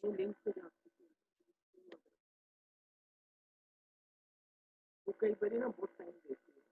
ये लिंक से जा वो कई बार ना बहुत टाइम देती है।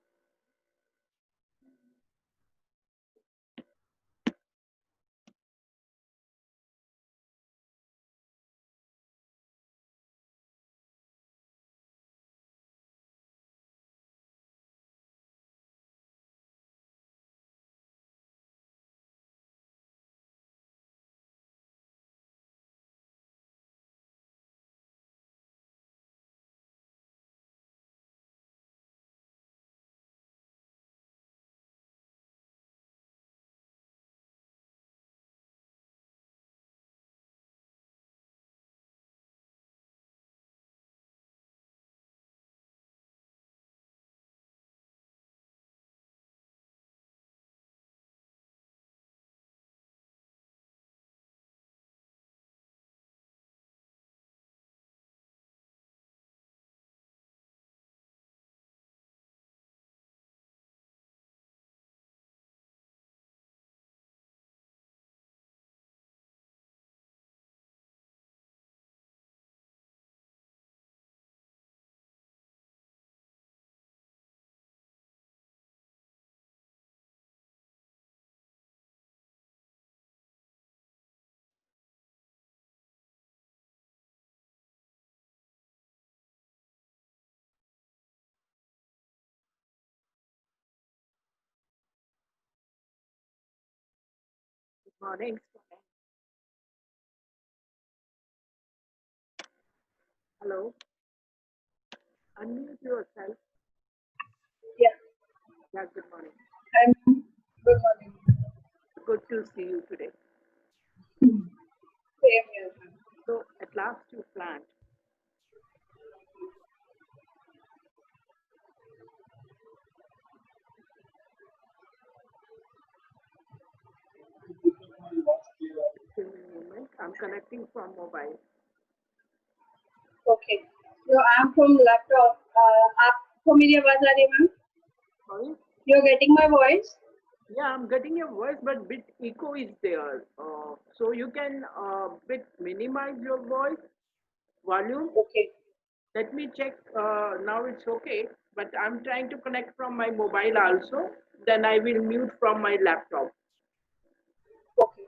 Good morning. Hello. Unmute yourself. Yeah, Yeah, good morning. I'm good morning. Good to see you today. Same here. So at last you planned. Give me a moment. I'm connecting from mobile. Okay. So I'm from laptop. आपको मेरी आवाज आ रही है ma'am? Sorry? You're getting my voice? Yeah, I'm getting your voice, but bit echo is there. So you can bit minimize your voice volume. Okay. Let me check. Now it's okay, but I'm trying to connect from my mobile also. Then I will mute from my laptop. Okay.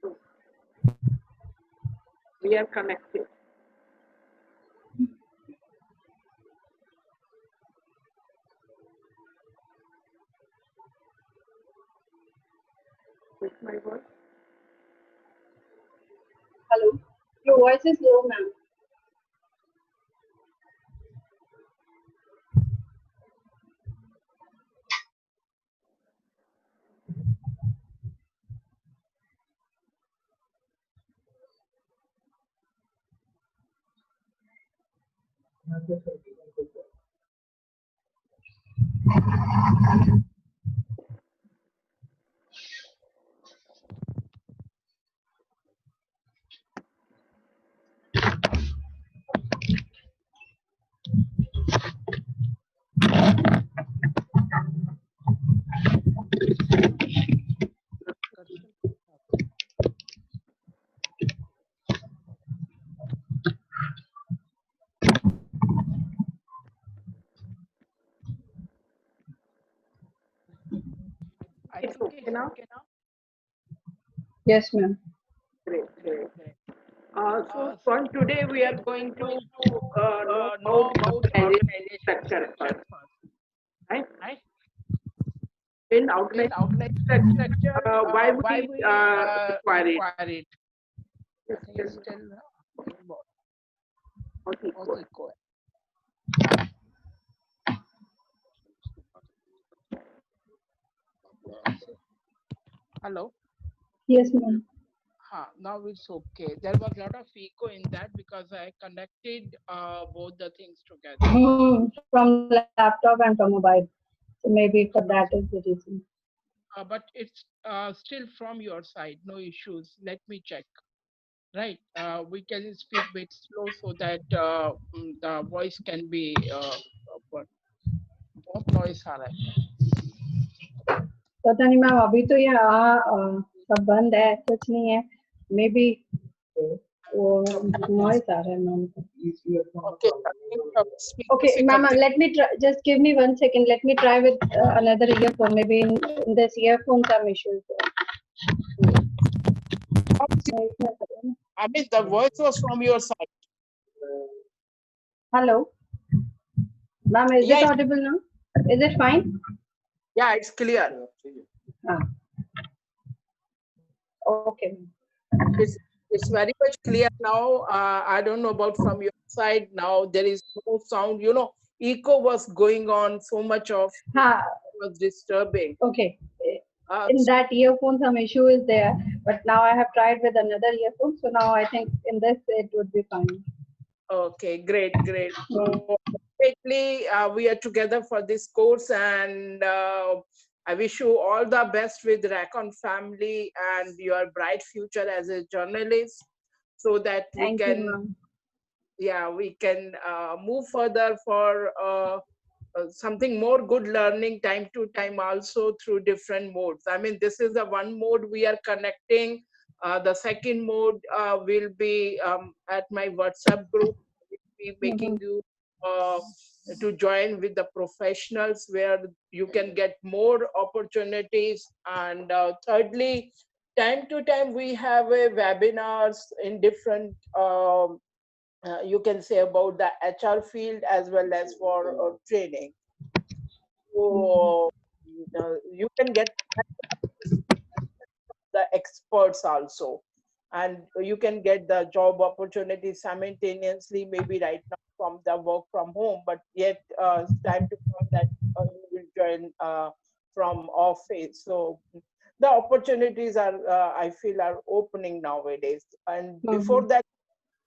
So we are connected. With my voice. Hello. Your voice is low, ma'am. It's okay now. Yes, ma'am. Great, great. So from today we are going to know know about about organization organization structure structure first, first, right? right? In In organization organization structure, structure, why why we we require it? require it? I Just think tell it's me. still Okay, go ahead. okay. Go ahead. Hello. Yes, ma'am. Now it's okay. There was a lot of echo in that because I connected both the things together. From laptop and from mobile. So maybe for that is the reason. But it's still from your side, no issues. Let me check. Right. We can speak bit slow so that the voice can be proper. बहुत noise आ रहा है. पता नहीं ma'am, अभी तो यहाँ सब बंद है, कुछ नहीं है. मे बी वो नॉइस आ रहा है ma'am. Okay. I think speaker Okay, से ma'am, करते. let me try. Just give me 1 second. Let me try with another earphone. Maybe in this earphone some issues. I mean, the voice was from your side. Hello, ma'am. Is Yeah, it audible now? Is it fine? yeah, it's clear. Ah. Okay. It's very much clear now. I don't know about from your side now. There is no sound. You know, echo was going on. So much of was disturbing. Okay. Uh, In that earphone, some issue is there, but now I have tried with another earphone, so now I think in this it would be fine. Okay, great, great. So basically, we are together for this course, and I wish you all the best with Racon family and your bright future as a journalist, so that we Thank you, can, ma'am. yeah, we can move further for something more good learning time to time also through different modes. I mean, this is the one mode we are connecting. The second mode will be at my WhatsApp group. Be making you to join with the professionals where you can get more opportunities. And thirdly, time to time we have a webinars in different you can say about the HR field as well as for training. So you can get the experts also, and you can get the job opportunities simultaneously, maybe right now from the work from home, but yet time to come that you will join from office. So the opportunities are I feel are opening nowadays. And before that,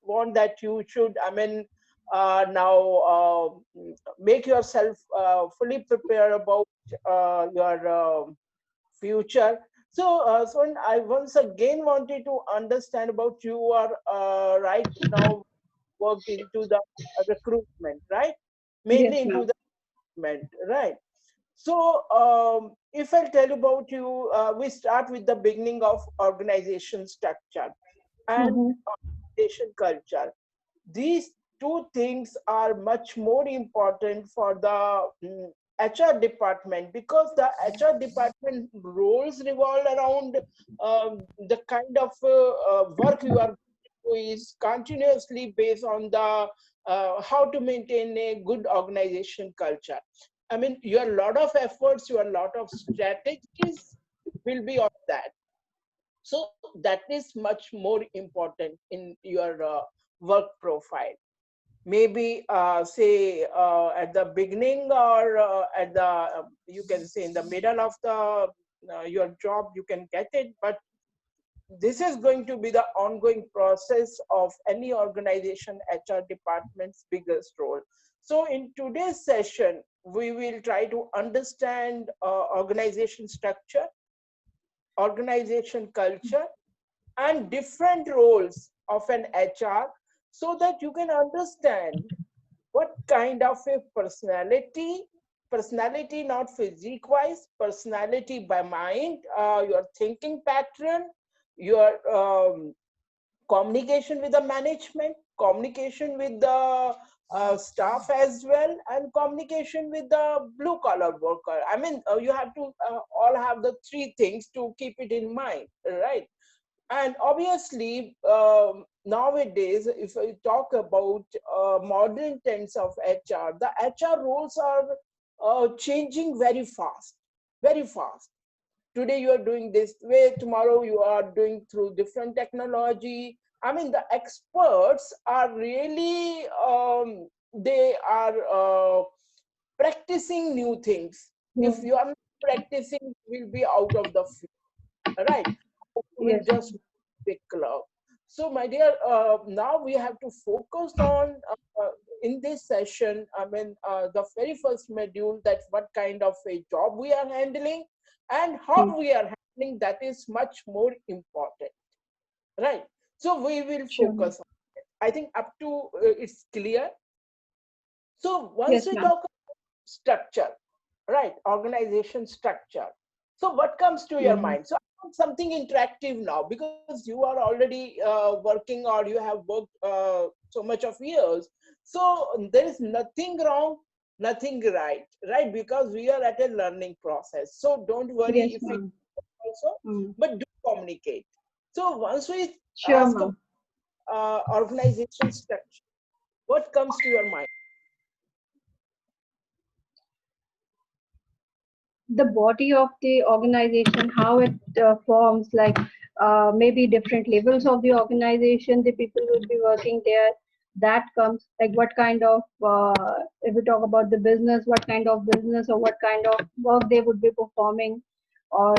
want that you should, I mean, now make yourself fully prepare about your future. So, I once again wanted to understand about you are right now worked into the recruitment, right? Yes, Mainly into ma'am. the recruitment, right? So, if I tell about you, we start with the beginning of organization structure and organization culture. These two things are much more important for the HR department, because the HR department roles revolve around the kind of work you are doing is continuously based on the how to maintain a good organization culture. I mean, your lot of efforts, your lot of strategies will be on that. So that is much more important in your work profile. Maybe say at the beginning or at the you can say in the middle of the your job you can get it, but this is going to be the ongoing process of any organization HR department's biggest role. So in today's session we will try to understand organization structure, organization culture, and different roles of an HR, so that you can understand what kind of a personality not physique wise, personality by mind, your thinking pattern, your communication with the management, communication with the staff as well, and communication with the blue collar worker. I mean, you have to all have the three things to keep it in mind, right? And obviously, nowadays, if I talk about modern trends of HR, the HR roles are changing very fast, very fast. Today you are doing this way, tomorrow you are doing through different technology. I mean, the experts are really, they are practicing new things. If Hmm. you are not practicing, you will be out of the field, right? Will Yes, just big club. So, my dear, now we have to focus on in this session. I mean, the very first module, that what kind of a job we are handling and hmm, how we are handling, that is much more important, right? So we will sure. focus on it. I think up to it's clear. So once Yes, we ma'am. talk structure, right? Organization structure. So what comes to your Hmm. mind? So I want something interactive now, because you are already working, or you have worked so much of years. So there is nothing wrong, nothing right, right? Because we are at a learning process. So don't worry Yes, if we ma'am. also, Hmm. but do communicate. So once we Sure, ask ma'am. organization structure, what comes to your mind? The body of the organization, how it forms, like maybe different levels of the organization, the people will be working there. That comes like what kind of, if we talk about the business, what kind of business or what kind of work they would be performing, or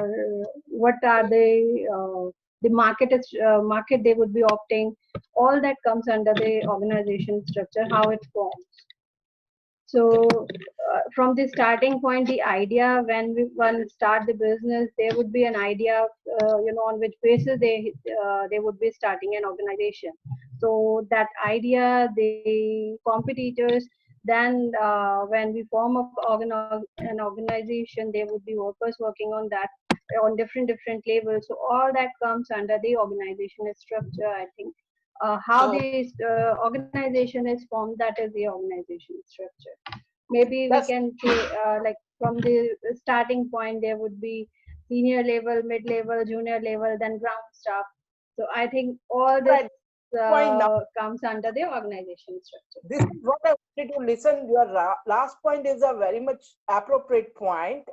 what are the market they would be opting. All that comes under the organization structure, how it forms. So from the starting point, the idea when we one start the business, there would be an idea, on which basis they would be starting an organization. So that idea, the competitors, then when we form an organization, there would be workers working on that on different levels. So all that comes under the organizational structure, I think. How Uh, the organization is formed, that is the organization structure. Maybe we that's can say, like from the starting point, there would be senior level, mid level, junior level, then ground staff. So I think all this right point. comes under the organization structure. This is what I wanted to listen. Your last point is a very much appropriate point.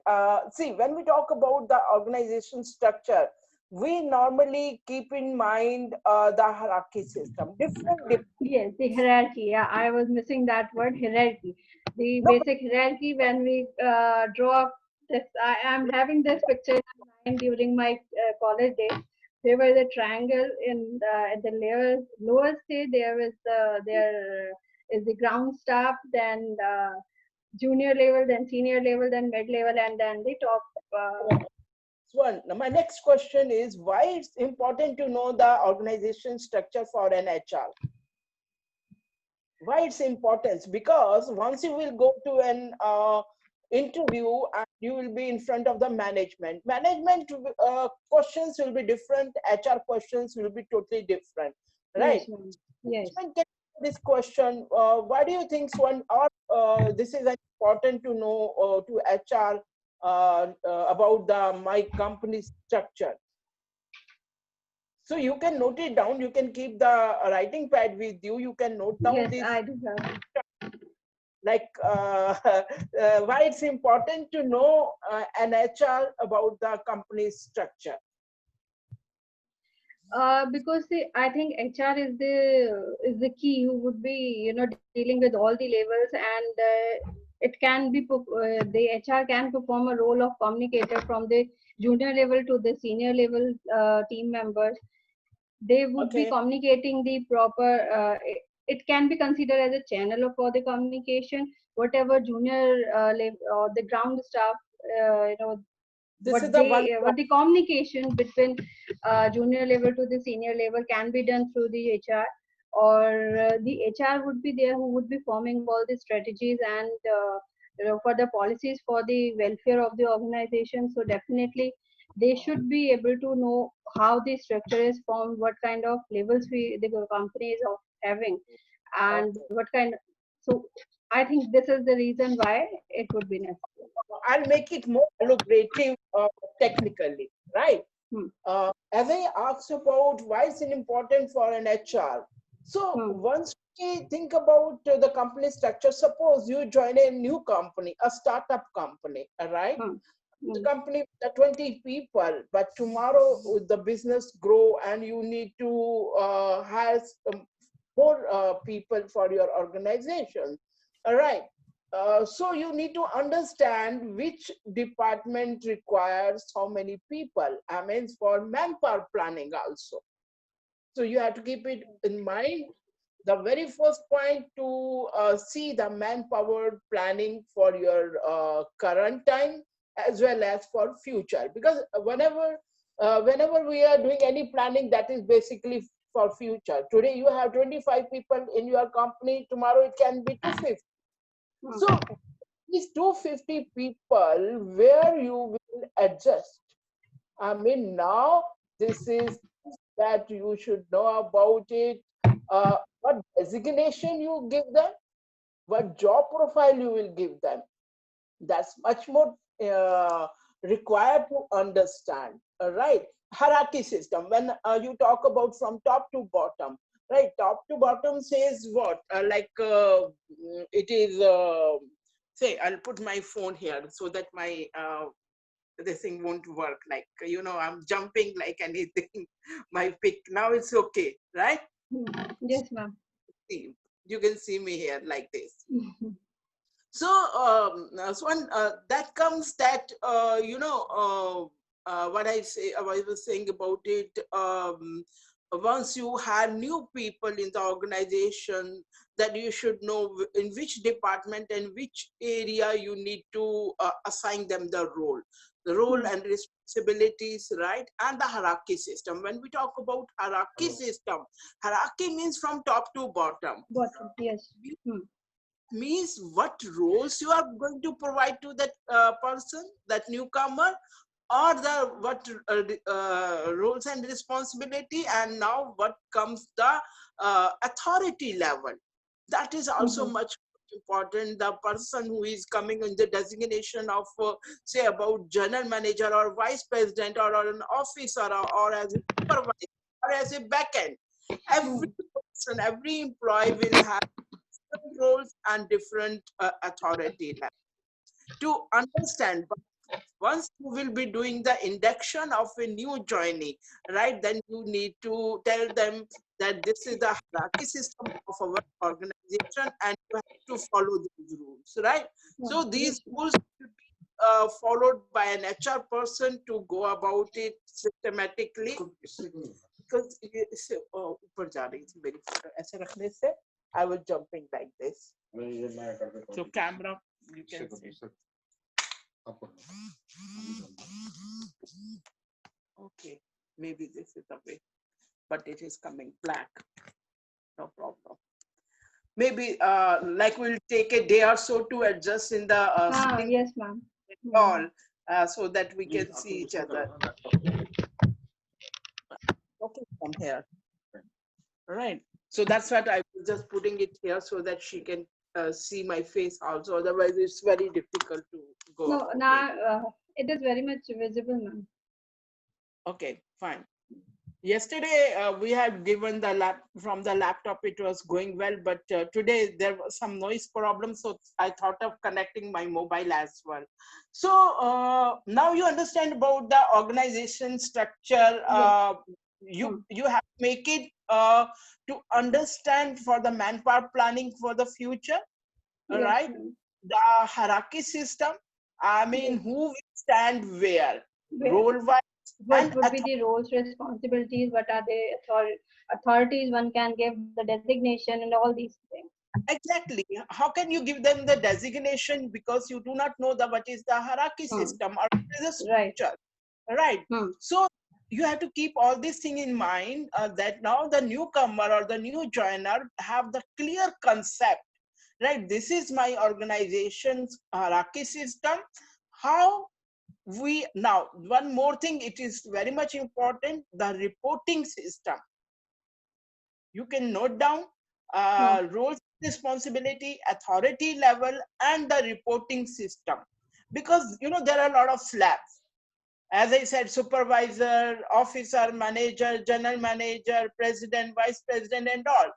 See, when we talk about the organization structure, we normally keep in mind the hierarchy system. Yes, the hierarchy. Yeah, I was missing that word, hierarchy. The No, basic hierarchy, when we draw up this, I am having this picture in mind during my college days. There was a triangle at the lower stage. There is the ground staff, then junior level, then senior level, then mid level, and then the top. one. Now, my next question is why it's important to know the organization structure for an HR. Why it's important? Because once you will go to an interview and you will be in front of the management questions will be different, HR questions will be totally different, Yes, right? ma'am. Yes. Management can answer this question, why do you think one, or this is important to know to HR about the my company structure? So you can note it down, you can keep the writing pad with you, you can note down Yes, this, I do have. like why it's important to know an HR about the company's structure. Because I think HR is the key who would be dealing with all the levels, and the HR can perform a role of communicator from the junior level to the senior level team members. They would be Okay, communicating the proper. It can be considered as a channel for the communication. Whatever junior level or the ground staff, this is the one. what the communication between junior level to the senior level can be done through the HR, or the HR would be there who would be forming all the strategies and for the policies for the welfare of the organization. So definitely they should be able to know how the structure is formed, what kind of levels the company is having, and Okay. what kind. So I think this is the reason why it would be necessary. I'll make it more elaborative technically, right? As I asked about why it's important for an HR. So Hmm. once we think about the company structure, suppose you join a new company, a startup company, all right? Hmm. The Hmm. company with 20 people, but tomorrow the business grow and you need to hire more people for your organization. All right. So you need to understand which department requires how many people. I mean, for manpower planning also. So you have to keep it in mind. The very first point to see the manpower planning for your current time as well as for future, because whenever we are doing any planning, that is basically for future. Today you have 25 people in your company, tomorrow it can be 250. Hmm. So these 250 people, where you will adjust. I mean, now this is that you should know about it. What designation you give them, what job profile you will give them. That's much more required to understand. Right? Hierarchy system. When you talk about from top to bottom, right? Top to bottom says what? It is. Say, I'll put my phone here so that my this thing won't work. Like, I'm jumping like anything. My pic now it's okay, right? Yes, ma'am. See, you can see me here like this. So, that comes that, what I was saying about it, once you have new people in the organization, that you should know in which department and which area you need to assign them the role and responsibilities, right? And the hierarchy system. When we talk about hierarchy system, hierarchy means from top to bottom. Bottom. Yes. Means what roles you are going to provide to that person, that newcomer, or the what roles and responsibility, and now what comes the authority level. That is also much important. The person who is coming in the designation of say about general manager or vice president or an officer, or as a supervisor or as a backend, every person, every employee will have different roles and different authority level. To understand, but once you will be doing the induction of a new joinee, right, then you need to tell them that this is the hierarchy system of our organization and you have to follow these rules, right? So these rules should be followed by an HR person to go about it systematically. Because ऊपर जा रही थी मेरी photo, ऐसे रखने से I was jumping like this. So camera, you can see. Okay, maybe this is the way, but it is coming black. No problem. Maybe like we'll take a day or so to adjust in the sitting Yes, ma'am. all, so that we can see each other. Okay, from here. Right. So that's what I was just putting it here so that she can see my face also. Otherwise, it's very difficult to go No, about it. now it is very much visible, ma'am. Okay, fine. Yesterday we had given from the laptop, it was going well, but today there was some noise problem, so I thought of connecting my mobile as well. So now you understand about the organization structure. You have to make it to understand for the manpower planning for the future, right? The hierarchy system, I mean, who will stand where, role wise. What would be the roles, responsibilities? What are the authorities one can give, the designation, and all these things? Exactly. How can you give them the designation because you do not know what is the hierarchy system or what is the structure, right? So you have to keep all these things in mind, that now the newcomer or the new joiner have the clear concept, right? This is my organization's hierarchy system. How we now, one more thing, it is very much important, the reporting system. You can note down roles, responsibility, authority level, and the reporting system, because there are a lot of slabs. As I said, supervisor, officer, manager, general manager, president, vice president, and all.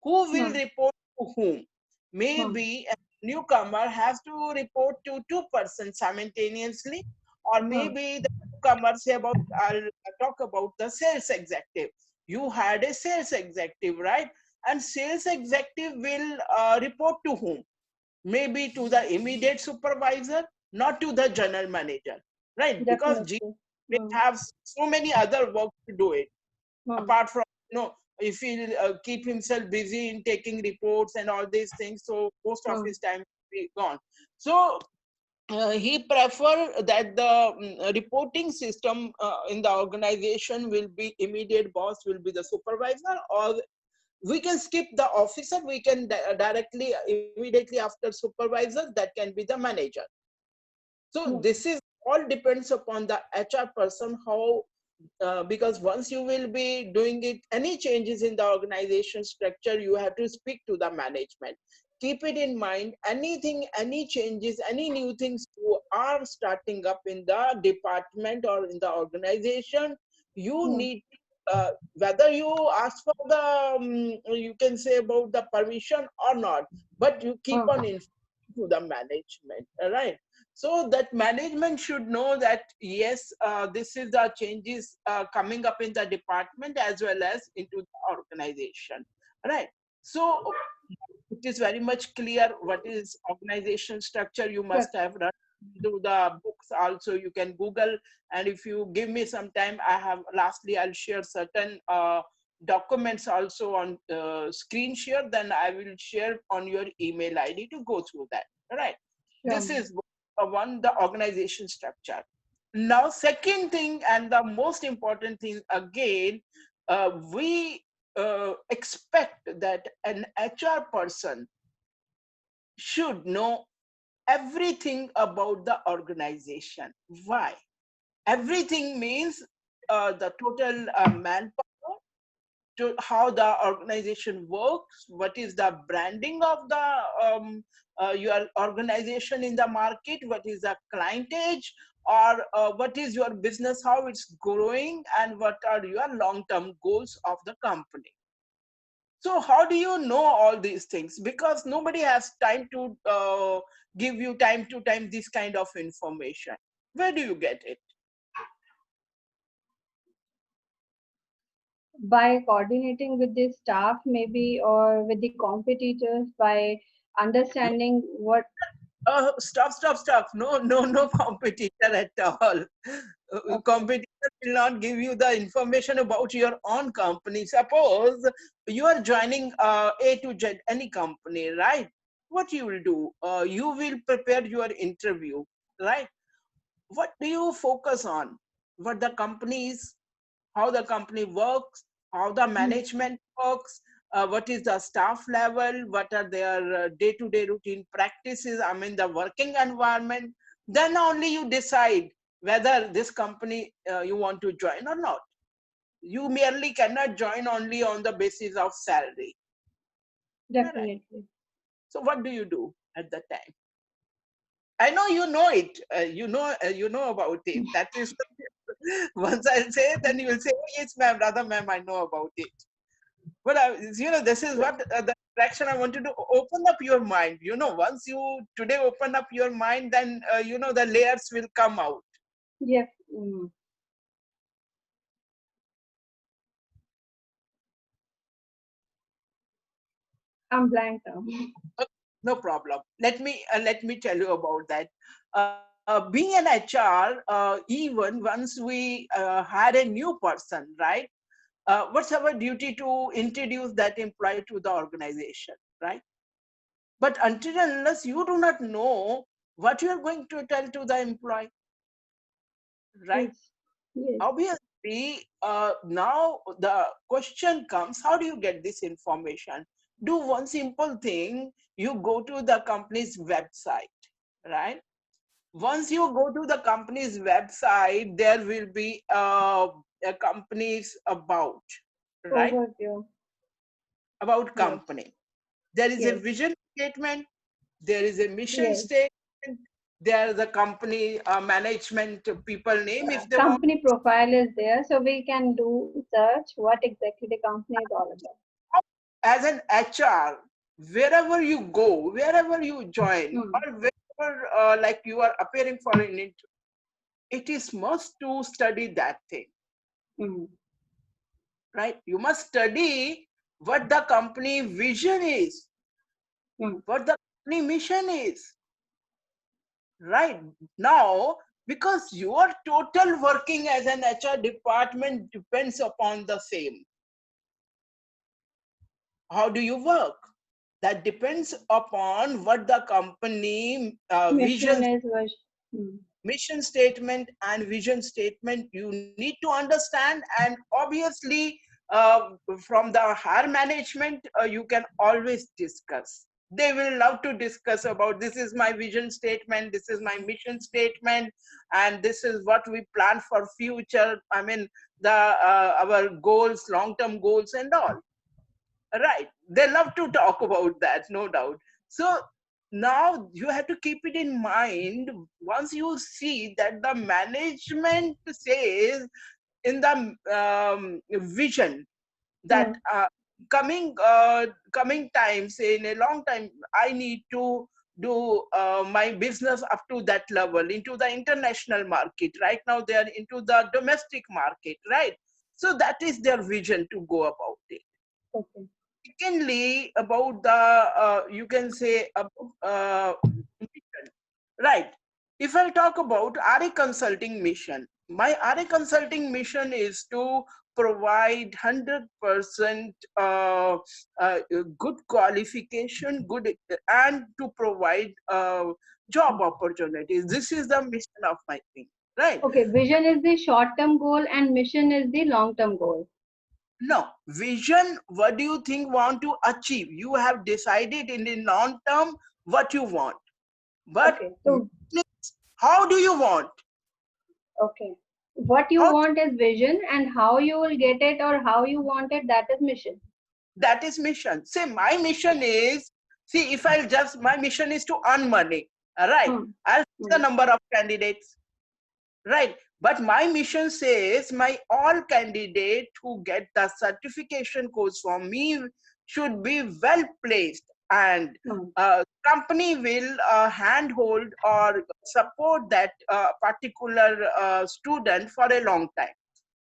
Who will report to whom? Maybe a newcomer has to report to two persons simultaneously, or maybe the newcomer say about, I'll talk about the sales executive. You had a sales executive, right? And sales executive will report to whom? Maybe to the immediate supervisor, not to the general manager, right? Because Definitely. they have so many other work to do it, Hmm. apart from, if he keep himself busy in taking reports and all these things, so most of his time will be gone. So he prefer that the reporting system in the organization will be immediate boss will be the supervisor, or we can skip the officer, we can directly immediately after supervisor, that can be the manager. So this is all depends upon the HR person, how because once you will be doing it, any changes in the organization structure, you have to speak to the management. Keep it in mind, anything, any changes, any new things you are starting up in the department or in the organization, you need whether you ask for the you can say about the permission or not, but you keep on informing to the management, right? So that management should know that yes, this is the changes coming up in the department as well as into the organization, right? So it is very much clear what is organization structure. You must have run through the books also, you can Google, and if you give me some time, I have lastly I'll share certain documents also on screen share, then I will share on your email ID to go through that, right? This is one, the organization structure. Now second thing, and the most important thing again, we expect that an HR person should know everything about the organization. Why? Everything means the total manpower, to how the organization works, what is the branding of the your organization in the market, what is the clientage, or what is your business, how it's growing, and what are your long-term goals of the company. So how do you know all these things? Because nobody has time to give you time to time this kind of information. Where do you get it? By coordinating with the staff maybe, or with the competitors, by understanding what. Stop. No competitor at all. Okay. Competitor will not give you the information about your own company. Suppose you are joining A to Z, any company, right? What you will do? You will prepare your interview, right? What do you focus on? What the company is, how the company works, how the management works, what is the staff level, what are their day-to-day routine practices, I mean the working environment. Then only you decide whether this company you want to join or not. You merely cannot join only on the basis of salary. All right. Definitely. So what do you do at that time? I know you know it. You know about it. That is, once I'll say, then you will say, oh, yes, ma'am, rather, ma'am, I know about it. But this is what the direction I wanted to open up your mind. Once you today open up your mind, then the layers will come out. Yes. I'm blank now. No problem. Let me tell you about that. Being an HR, even once we had a new person, right? What's our duty to introduce that employee to the organization, right? But until and unless you do not know what you are going to tell to the employee, right? Yes. Yes. Obviously, now the question comes, how do you get this information? Do one simple thing, you go to the company's website, right? Once you go to the company's website, there will be a company's right? Overview. About Yes. company. There is a Yes. vision statement, there is a mission Yes. statement, There the company management people name if they want. Company profile is there, so we can do search what exactly the company is all about. As an HR, wherever you go, wherever you join, Hmm. or wherever like you are appearing for an interview, it is must to study that thing, Hmm. right? You must study what the company vision is, Hmm. what the company mission is, right? Now, because your total working as an HR department depends upon the same. How do you work? That depends upon what the company Mission vision, is was. Hmm. mission statement and vision statement you need to understand. And obviously from the higher management you can always discuss. They will love to discuss about this is my vision statement, this is my mission statement, and this is what we plan for future. I mean the our goals, long-term goals and all. Right, they love to talk about that, no doubt. So now you have to keep it in mind. Once you see that the management says in the vision that Hmm. coming time, say in a long time, I need to do my business up to that level into the international market. Right now they are into the domestic market, right? So that is their vision to go about it. Okay. Secondly, about the you can say mission, right? If I talk about RA consulting mission, my RA consulting mission is to provide 100% good qualification, good, and to provide job opportunities. This is the mission of my thing, right? Okay. Vision is the short-term goal and mission is the long-term goal. No, vision, what do you think want to achieve? You have decided in the long term what you want. But Okay. So how do you want? okay. What you How want is vision, and how you will get it or how you want it, that is mission. that is mission. Say my mission is, see if I'll just, my mission is to earn money. All right. Hmm. I'll see the Hmm. number of candidates. Right. But my mission says my all candidate who get the certification course from me should be well placed, and Hmm. company will handhold or support that particular student for a long time.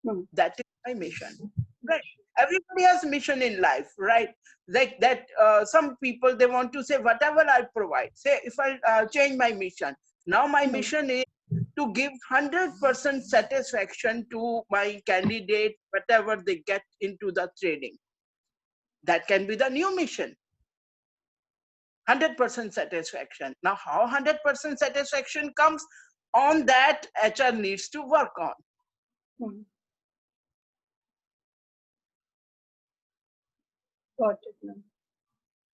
Hmm. That is my mission. Right. Everybody has mission in life, right? Like that some people, they want to say whatever I provide, say if I change my mission, now my Hmm. mission is to give 100% satisfaction to my candidate, whatever they get into the training. That can be the new mission. 100% satisfaction. Now, how 100% satisfaction comes on that, HR needs to work on. Hmm. Got it now.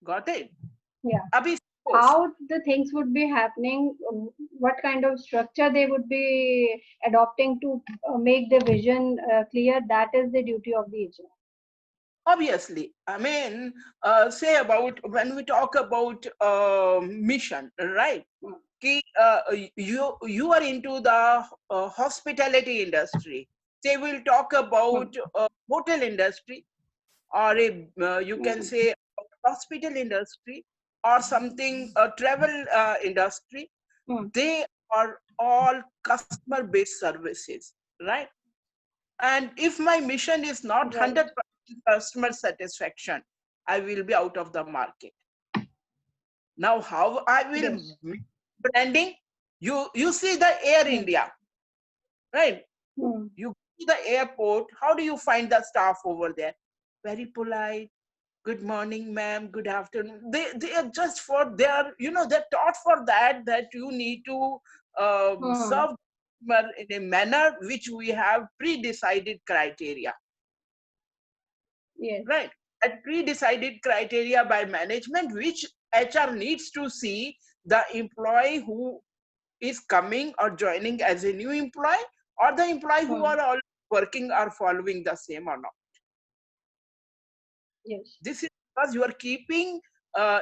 Got it? Yeah. Abhi, suppose, How the things would be happening, what kind of structure they would be adopting to make the vision clear, that is the duty of the agent. obviously, I mean, say about when we talk about mission, right? Hmm. You are into the hospitality industry. They will talk Hmm. about hotel industry, or a you can Hmm. say hospital industry, or something travel industry. Hmm. They are all customer based services, right? And if my mission is not Right. 100% customer satisfaction, I will be out of the market. Now how I will Yes. branding? You see the Air Hmm. India, right? Hmm. You go to the airport, how do you find the staff over there? Very polite. Good morning, ma'am. Good afternoon. They are just for, they are, you know, they're taught for that, that you need to Hmm. serve customer in a manner which we have pre-decided criteria, Yes. right? At pre-decided criteria by management, which HR needs to see the employee who is coming or joining as a new employee, or the employee who Hmm. are all working are following the same or not. Yes. This is because you are keeping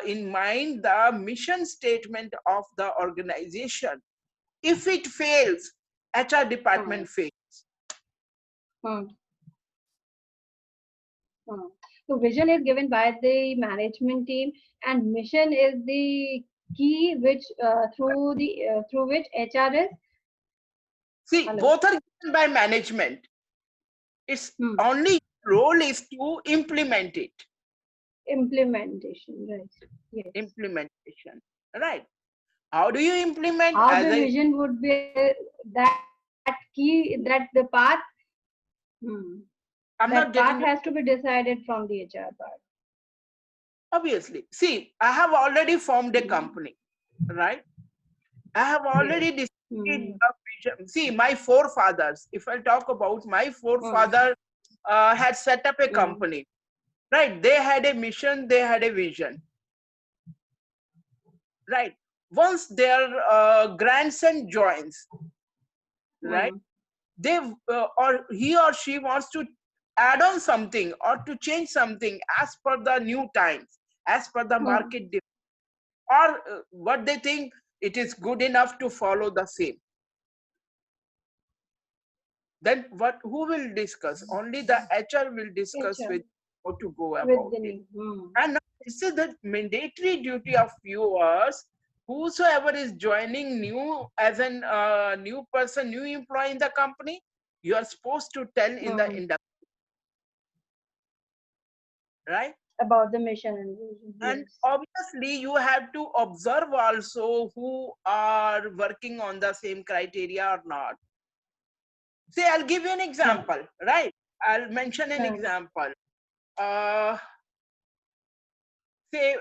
in mind the mission statement of the organization. If it fails, HR department fails. Hmm. Hmm. So vision is given by the management team, and mission is the key which through which HR is. See, Hello. both are given by management. Its Hmm. only role is to implement it. Implementation, right? Yes. Implementation, right? How do you implement? How As the I, vision would be that key, that the path. Hmm. I'm That not path getting. has to be decided from the HR part. Obviously, see, I have already formed a Hmm. company, right? I have Yes. already decided Hmm. the vision. See, my forefathers, if I talk about my Hmm. forefather, had set up a Hmm. company, right? They had a mission, they had a vision, right? Once their grandson joins, right? Hmm. They or he or she wants to add on something or to change something as per the new times, as per the Hmm. market demand, or what they think it is good enough to follow the same. Then what, who will discuss? Only the HR will discuss HR with how to go with about the it. new. Hmm. And now this is the mandatory duty of viewers. Whosoever is joining new as an new person, new employee in the company, you are supposed to tell in the Hmm. industry, right? About the mission and vision. And Yes. obviously you have to observe also who are working on the same criteria or not. Say, I'll give you an Hmm. example, right? I'll mention an Hmm. example. Uh, say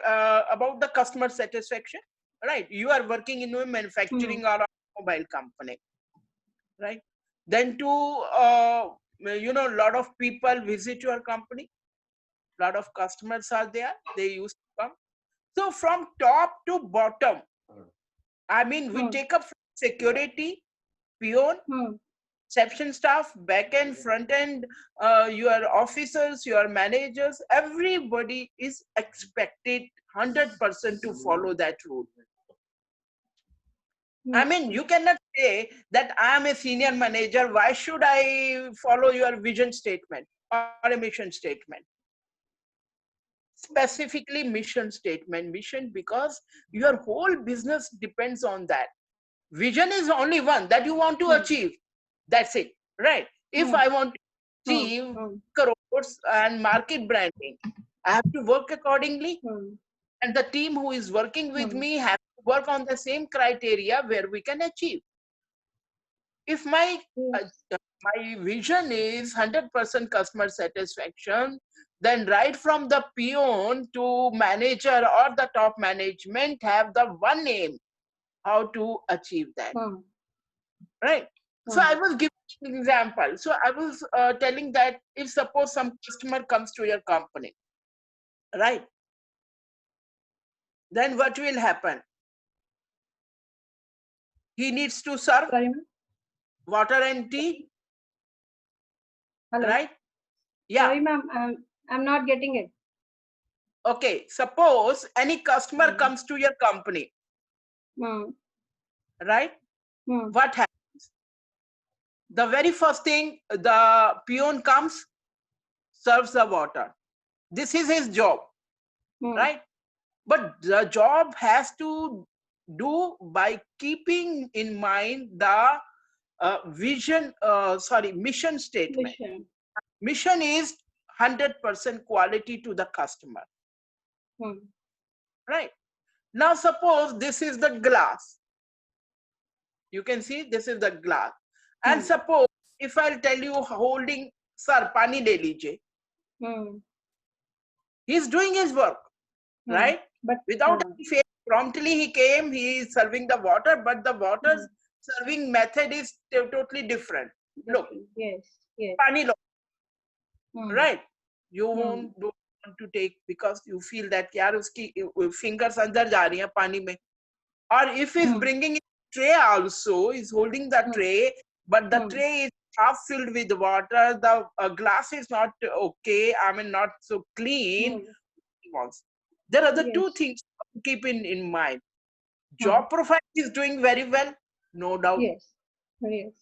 about the customer satisfaction, right? You are working in a Hmm. manufacturing or a mobile company, right? Then to a lot of people visit your company, a lot of customers are there, they used to come. So from top to bottom, I mean, we Hmm. take up from security, peon, Hmm. reception staff, back end, front end, your officers, your managers, everybody is expected 100% to follow that rule. Hmm. I mean, you cannot say that I am a senior manager. Why should I follow your vision statement or a mission statement? Specifically, mission statement, mission, because your whole business depends on that. Vision is only one that you want to Hmm. achieve. That's it, right? If Hmm. I want to Hmm. achieve Hmm. crores and market branding, I have to work accordingly. Hmm. And the team who is working with Hmm. me have to work on the same criteria where we can achieve. If uh, Yes. my vision is 100% customer satisfaction, then right from the peon to manager or the top management have the one aim, how to achieve that, Hmm. right? So Hmm. I was giving an example. So I was telling that if suppose some customer comes to your company, right? Then what will happen? He needs to serve Sorry, ma'am. water and tea, Hello. right? Yeah. Sorry, ma'am. I'm not getting it. Okay. Suppose any customer Hmm. comes to your company, Hmm. right? Hmm. What happens? The very first thing, the peon comes, serves the water. This is his job, Hmm. right? But the job has to do by keeping in mind the mission statement. Mission. Mission is 100% quality to the customer, Hmm. right? Now suppose this is the glass. You can see this is the glass. And Hmm. suppose if I'll tell you holding, sir, pani le lijiye. Hmm. He's doing his work, Hmm. right? But Without any fail, promptly he came, he is serving the water, but the water's hmm. serving method is totally different. Look, Different. Yes. Yes. pani lo, Hmm. right? You Hmm. don't want to take because you feel that यार उसकी fingers अंदर जा रही हैं पानी में. Or if he's Hmm. bringing a tray also, he's holding the Hmm. tray, but the Hmm. tray is half filled with water. The glass is not okay. I mean, not so clean. Hmm. He wants. There are the two Yes. things to keep in mind. Hmm. Job profile is doing very well, no doubt. Yes. Yes.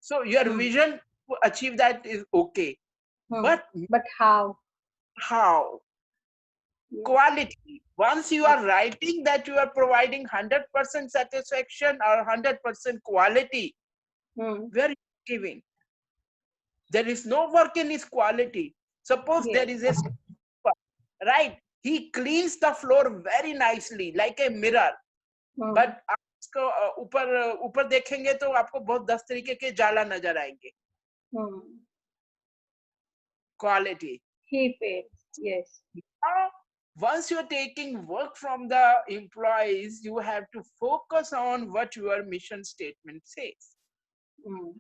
So your Hmm. vision to achieve that is okay. Hmm. But But how? how? Yes. Quality. Once you are writing that you are providing 100% satisfaction or 100% quality, Hmm. where are you giving? There is no work in his quality. Suppose there Yes. is a sweeper, right? He cleans the floor very nicely, like a mirror. Hmm. But आप उसको ऊपर ऊपर देखेंगे तो आपको बहुत 10 तरीके के जाला नजर आएंगे. Hmm. Quality. He fails. Yes. Now, once you're taking work from the employees, you have to focus on what your mission statement says. Hmm.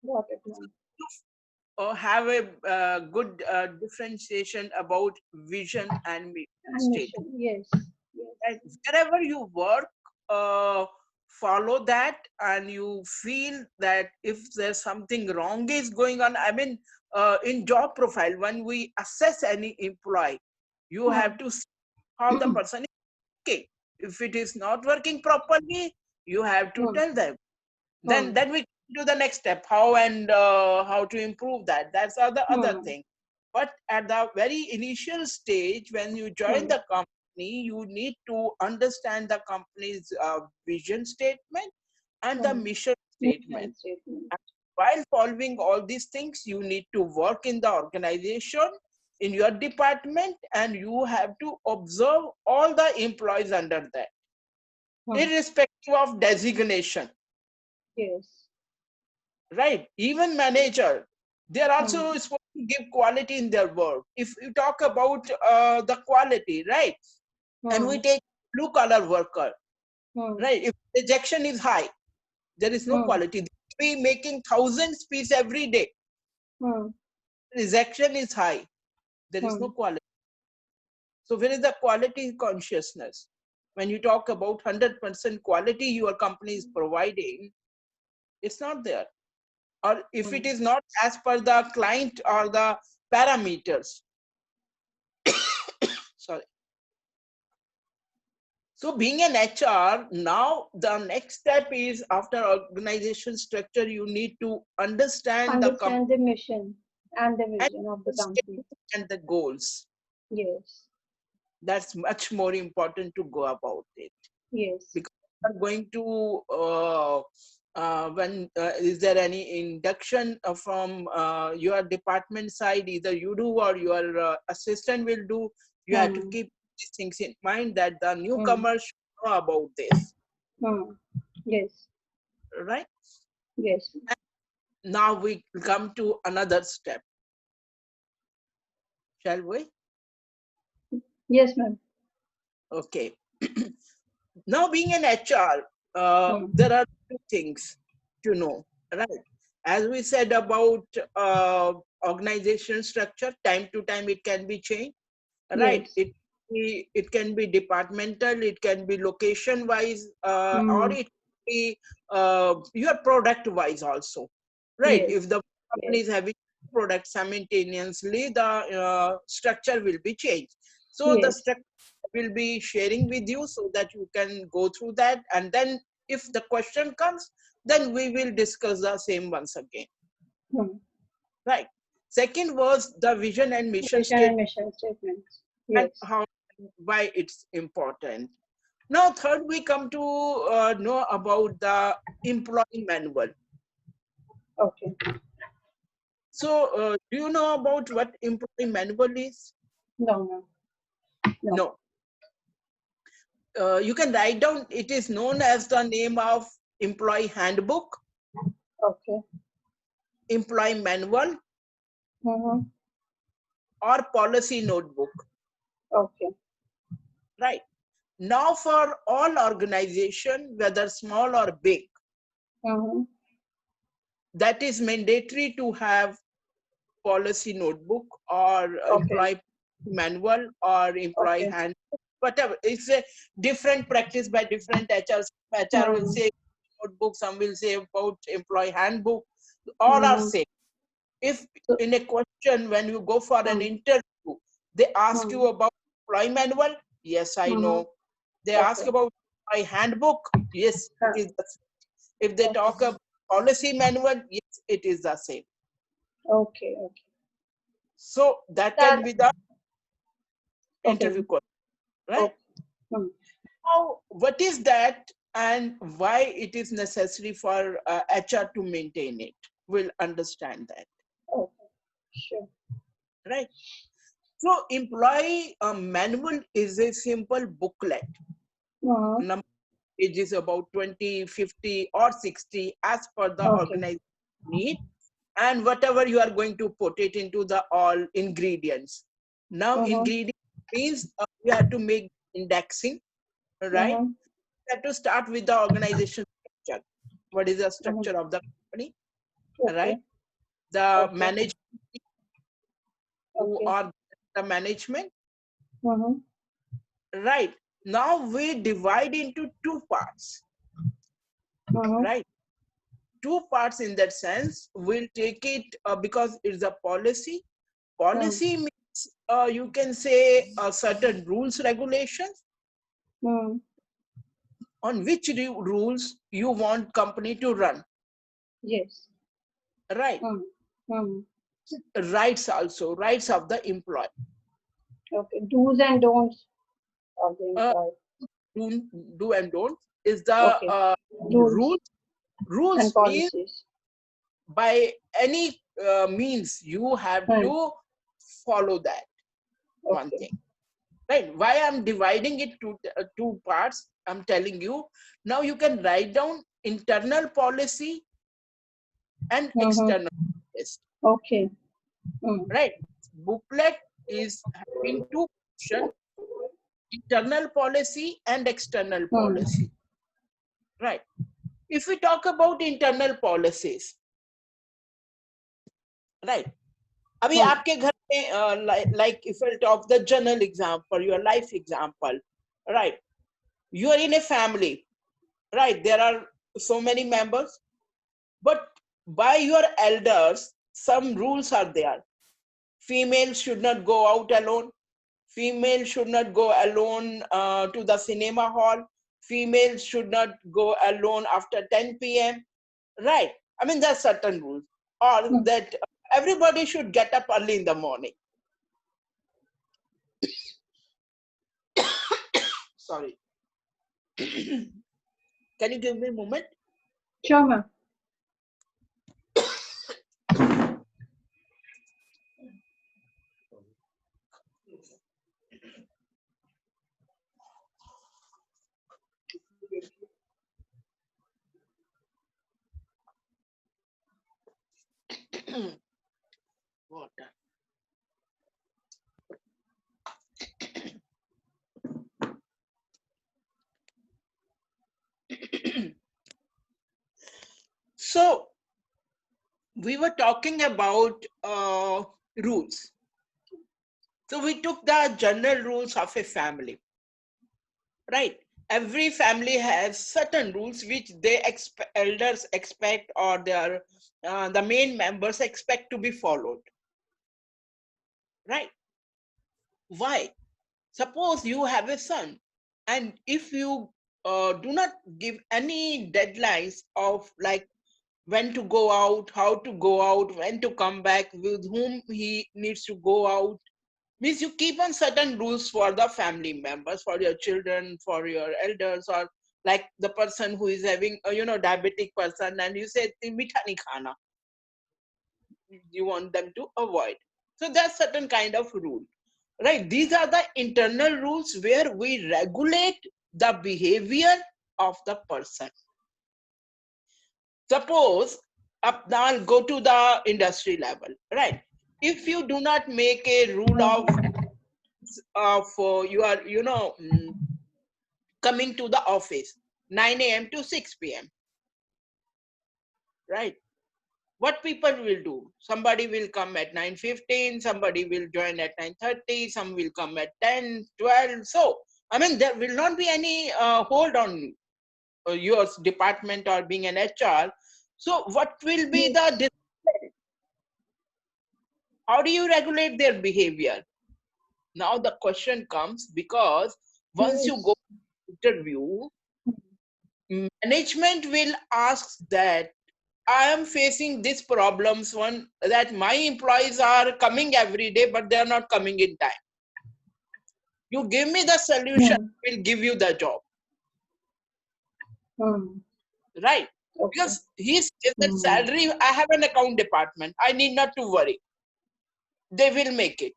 Got it, ma'am. Or have a good differentiation about vision and mission And statement. mission. Yes. Yes. Right? Wherever you work, follow that, and you feel that if there's something wrong is going on, I mean, in job profile, when we assess any employee, you have to see how the person is working. If it is not working properly, you have to Hmm. tell them. Hmm. Then we do the next step, how and how to improve that. That's the other Hmm. thing. But at the very initial stage, when you join Hmm. the company, you need to understand the company's vision statement and the Hmm. mission Mission statement. statement. While following all these things, you need to work in the organization, in your department, and you have to observe all the employees under that, Hmm. irrespective of designation. Yes. Right? Even manager, they are Hmm. also supposed to give quality in their work. If you talk about the quality, right? And we Hmm. take blue collar worker, Hmm. right? If rejection is high, there is no Hmm. quality. They be making thousands piece every day. Hmm. Rejection is high, there is Hmm. no quality. So where is the quality consciousness? When you talk about 100% quality your company is providing, it's not there. Or if it Hmm. is not as per the client or the parameters. Sorry. So being an HR, now the next step is after organization structure, you need to understand the company Understand the mission and the and vision of the company. the goals. Yes. That's much more important to go about it. Yes. Because you are going to when is there any induction from your department side, either you do or your assistant will do, you have to Hmm. keep these things in mind that the Hmm. newcomers should know about this, Hmm. Yes. right? Yes. Now we come to another step, shall we? Yes, ma'am. Okay. Now being an HR, Hmm. there are two things to know, right? As we said about organization structure, time to time it can be changed, right? Yes. It can be departmental, it can be location wise, or Hmm. it can be your product wise also, right? Yes. If the company Yes. is having products simultaneously, the structure will be changed. So the Yes. structure will be sharing with you so that you can go through that, and then if the question comes, then we will discuss the same once again, Hmm. right? Second was the vision and mission Vision statement and mission statements. and Yes. how, why it's important. Now third we come to know about the employee manual. Okay. So do you know about what employee manual is? No, no. No. No. You can write down, it is known as the name of employee handbook, Okay. employee manual, Mm-hmm. or policy notebook, Okay. right? Now for all organization, whether small or big, Mm-hmm. that is mandatory to have policy notebook or Okay. employee manual or employee Okay. handbook, whatever. It's a different practice by different HRs. HR will Mm-hmm. say notebook, some will say about employee handbook, all are Mm-hmm. same. If in a question, when you go for an interview, they ask you about employee manual, yes, I know. They ask about my handbook, yes, it is the same. If they talk about policy manual, yes, it is the same. Okay. So that can be the interview question, right? Now, what is that and why it is necessary for HR to maintain it? We'll understand that. Okay. Sure. Right. So employee manual is a simple booklet. Number pages about 20, 50 or 60 as per the organization need, and whatever you are going to put it into the all ingredients. Now ingredient means you have to make indexing, right? You have to start with the organization structure. What is the structure of the company, right? The management, who are the management, right? Now we divide into two parts, right? Two parts in that sense. We'll take it because it's a policy. Policy means you can say certain rules, regulations, on which rules you want company to run. Yes. Right. Rights also, rights of the employee. Okay. Do's and don'ts of the employee. Do and don't is the rules and policies. By any means you have to follow that. One thing, right? Why I'm dividing it to two parts, I'm telling you. Now you can write down internal policy and external policy. Okay. Right. Booklet is having two options, internal policy and external policy. Right. If we talk about internal policies, right? अभी आपके घर में like if I talk the general example, your life example, right? You are in a family, right? There are so many members, but by your elders, some rules are there. Females should not go out alone. Female should not go alone to the cinema hall. Females should not go alone after 10 p.m. Right? I mean, there are certain rules. Or that everybody should get up early in the morning. Sorry. Can you give me a moment? Sure, ma'am. Water. So we were talking about rules. So we took the general rules of a family, right? Every family has certain rules which they elders expect, or their the main members expect to be followed, right? Why? Suppose you have a son, and if you do not give any deadlines of like when to go out, how to go out, when to come back, with whom he needs to go out, means you keep on certain rules for the family members, for your children, for your elders, or like the person who is having a diabetic person, and you say mitha nahi khana, you want them to avoid. So there's certain kind of rule, right? These are the internal rules where we regulate the behavior of the person. Suppose now I'll go to the industry level, right? If you do not make a rule of you are coming to the office 9 a.m. to 6 p.m. right? What people will do? Somebody will come at 9:15, somebody will join at 9:30, some will come at 10, 12. So, I mean, there will not be any hold on your department or being an HR. So what will be the discipline? How do you regulate their behavior? Now the question comes, because once you go to interview, management will ask that I am facing these problems, one that my employees are coming every day, but they are not coming in time. You give me the solution, I will give you the job. Right? Because he says that salary, I have an account department. I need not to worry. They will make it.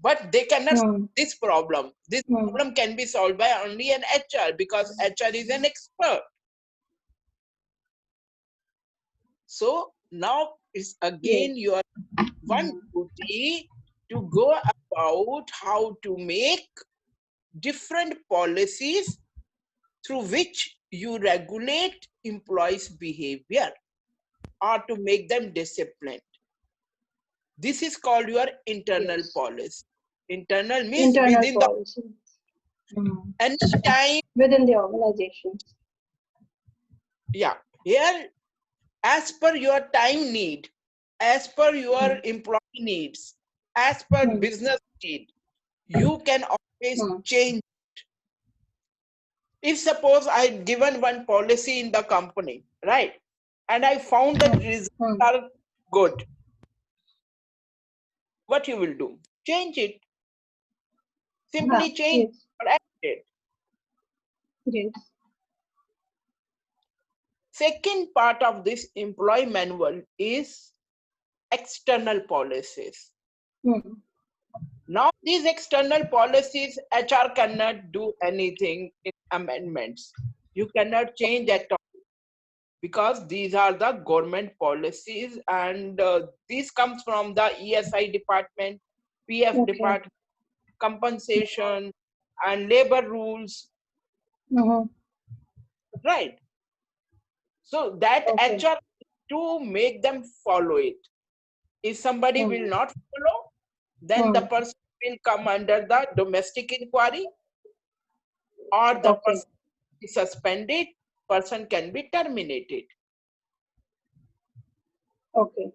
But they cannot solve this problem. This problem can be solved by only an HR, because HR is an expert. So now is again your one duty to go about how to make different policies through which you regulate employees' behavior or to make them disciplined. This is called your internal policy. Internal means within policy. any time Within the organization. Yeah, here as per your time need, as per your employee needs, as per business need, you can always change. If suppose I given one policy in the company, right, and I found that results are good, what you will do? Change it. Simply change or add it. Yes. Second part of this employee manual is external policies. Now, these external policies, HR cannot do anything in amendments. You cannot change at all, because these are the government policies, and this comes from the ESI department, PF department, compensation, and labor rules. Right. So that HR to make them follow it. If somebody will not follow, then the person will come under the domestic inquiry, or the person is suspended, person can be terminated. Okay.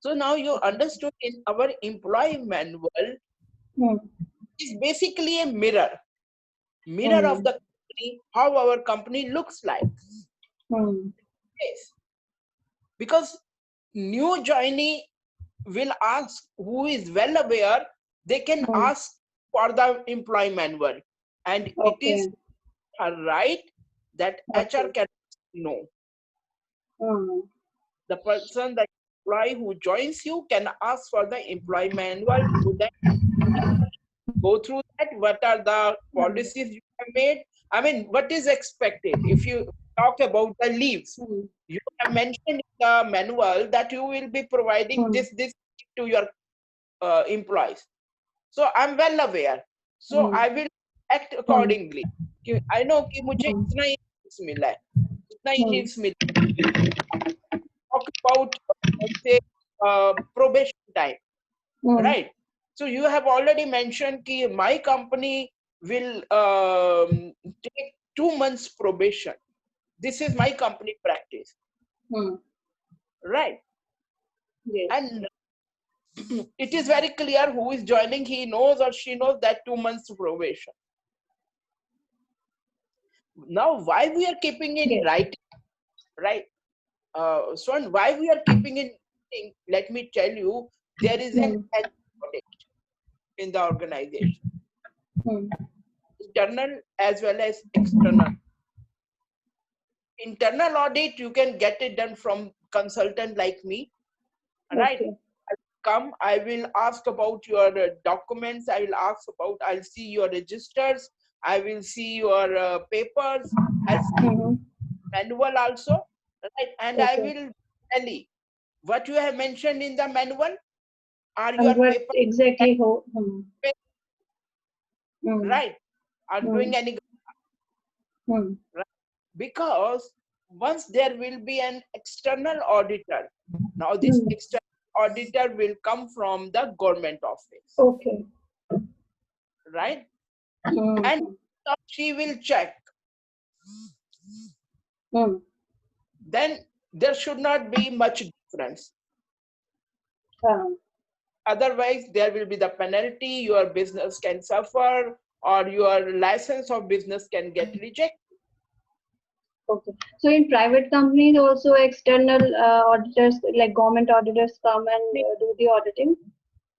So now you understood in our employee manual is basically a mirror of the company, how our company looks like. Yes. Because new joinee will ask, who is well aware, they can ask for the employee manual, and it is her right that HR can know. The person, the employee who joins you, can ask for the employee manual to then go through that. What are the policies you have made? I mean, what is expected? If you talk about the leaves, you have mentioned in the manual that you will be providing this to your employees. So I'm well aware. So I will act accordingly. I know कि मुझे इतना ही leaves मिला है, इतना ही leaves मिला. Talk about let's say probation time, right? So you have already mentioned that my company will take 2 months probation. This is my company practice, right? Yes. And it is very clear who is joining. He knows or she knows that 2 months probation. Now, why we are keeping in writing, right? Swan, why we are keeping in writing? Let me tell you, there is an audit in the organization, internal as well as external. Internal audit, you can get it done from consultant like me, right? I will ask about your documents. I'll see your registers. I will see your papers. I'll see manual also, right? And I will tell you what you have mentioned in the manual. Are your papers exactly right? Are doing any right? Because once there will be an external auditor. Now this external auditor will come from the government office. Right? And she will check. Then there should not be much difference. Otherwise, there will be the penalty, your business can suffer, or your license of business can get rejected. Okay. So in private companies also external auditors like government auditors come and do the auditing?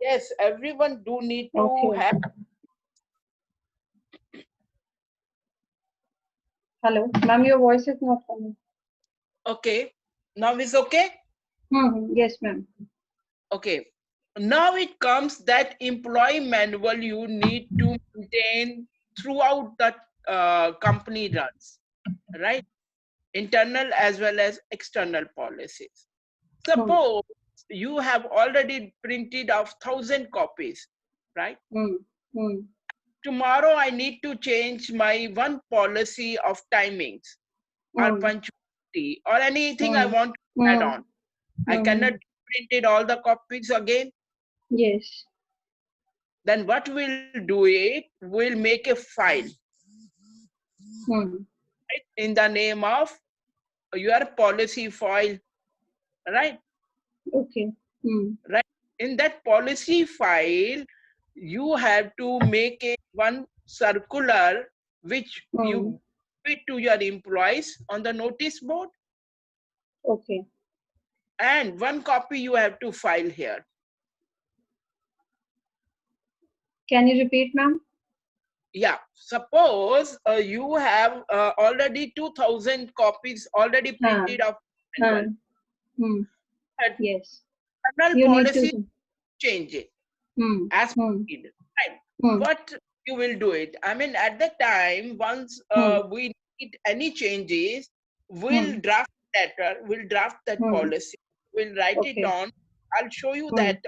Yes, everyone do need to Okay. have. Hello, ma'am, your voice is not coming. Okay, now is okay? Yes, ma'am. Okay. Now it comes that employee manual you need to maintain throughout the company runs, right? Internal as well as external policies. Suppose you have already printed off 1,000 copies, right? Tomorrow I need to change my one policy of timings or punctuality or anything I want to add on. I cannot print it all the copies again. Yes. Then what we'll do it, we'll make a file right, in the name of your policy file, right? Okay. Right. In that policy file, you have to make a one circular which you give to your employees on the notice board. Okay. And one copy you have to file here. Can you repeat, ma'am? Yeah, suppose you have already 2,000 copies already printed of manual. Yes. Internal You need policy to change it as needed. Right. What you will do it? I mean, at the time, once we need any changes, we'll draft letter, we'll draft that policy, we'll write it down. I'll show you that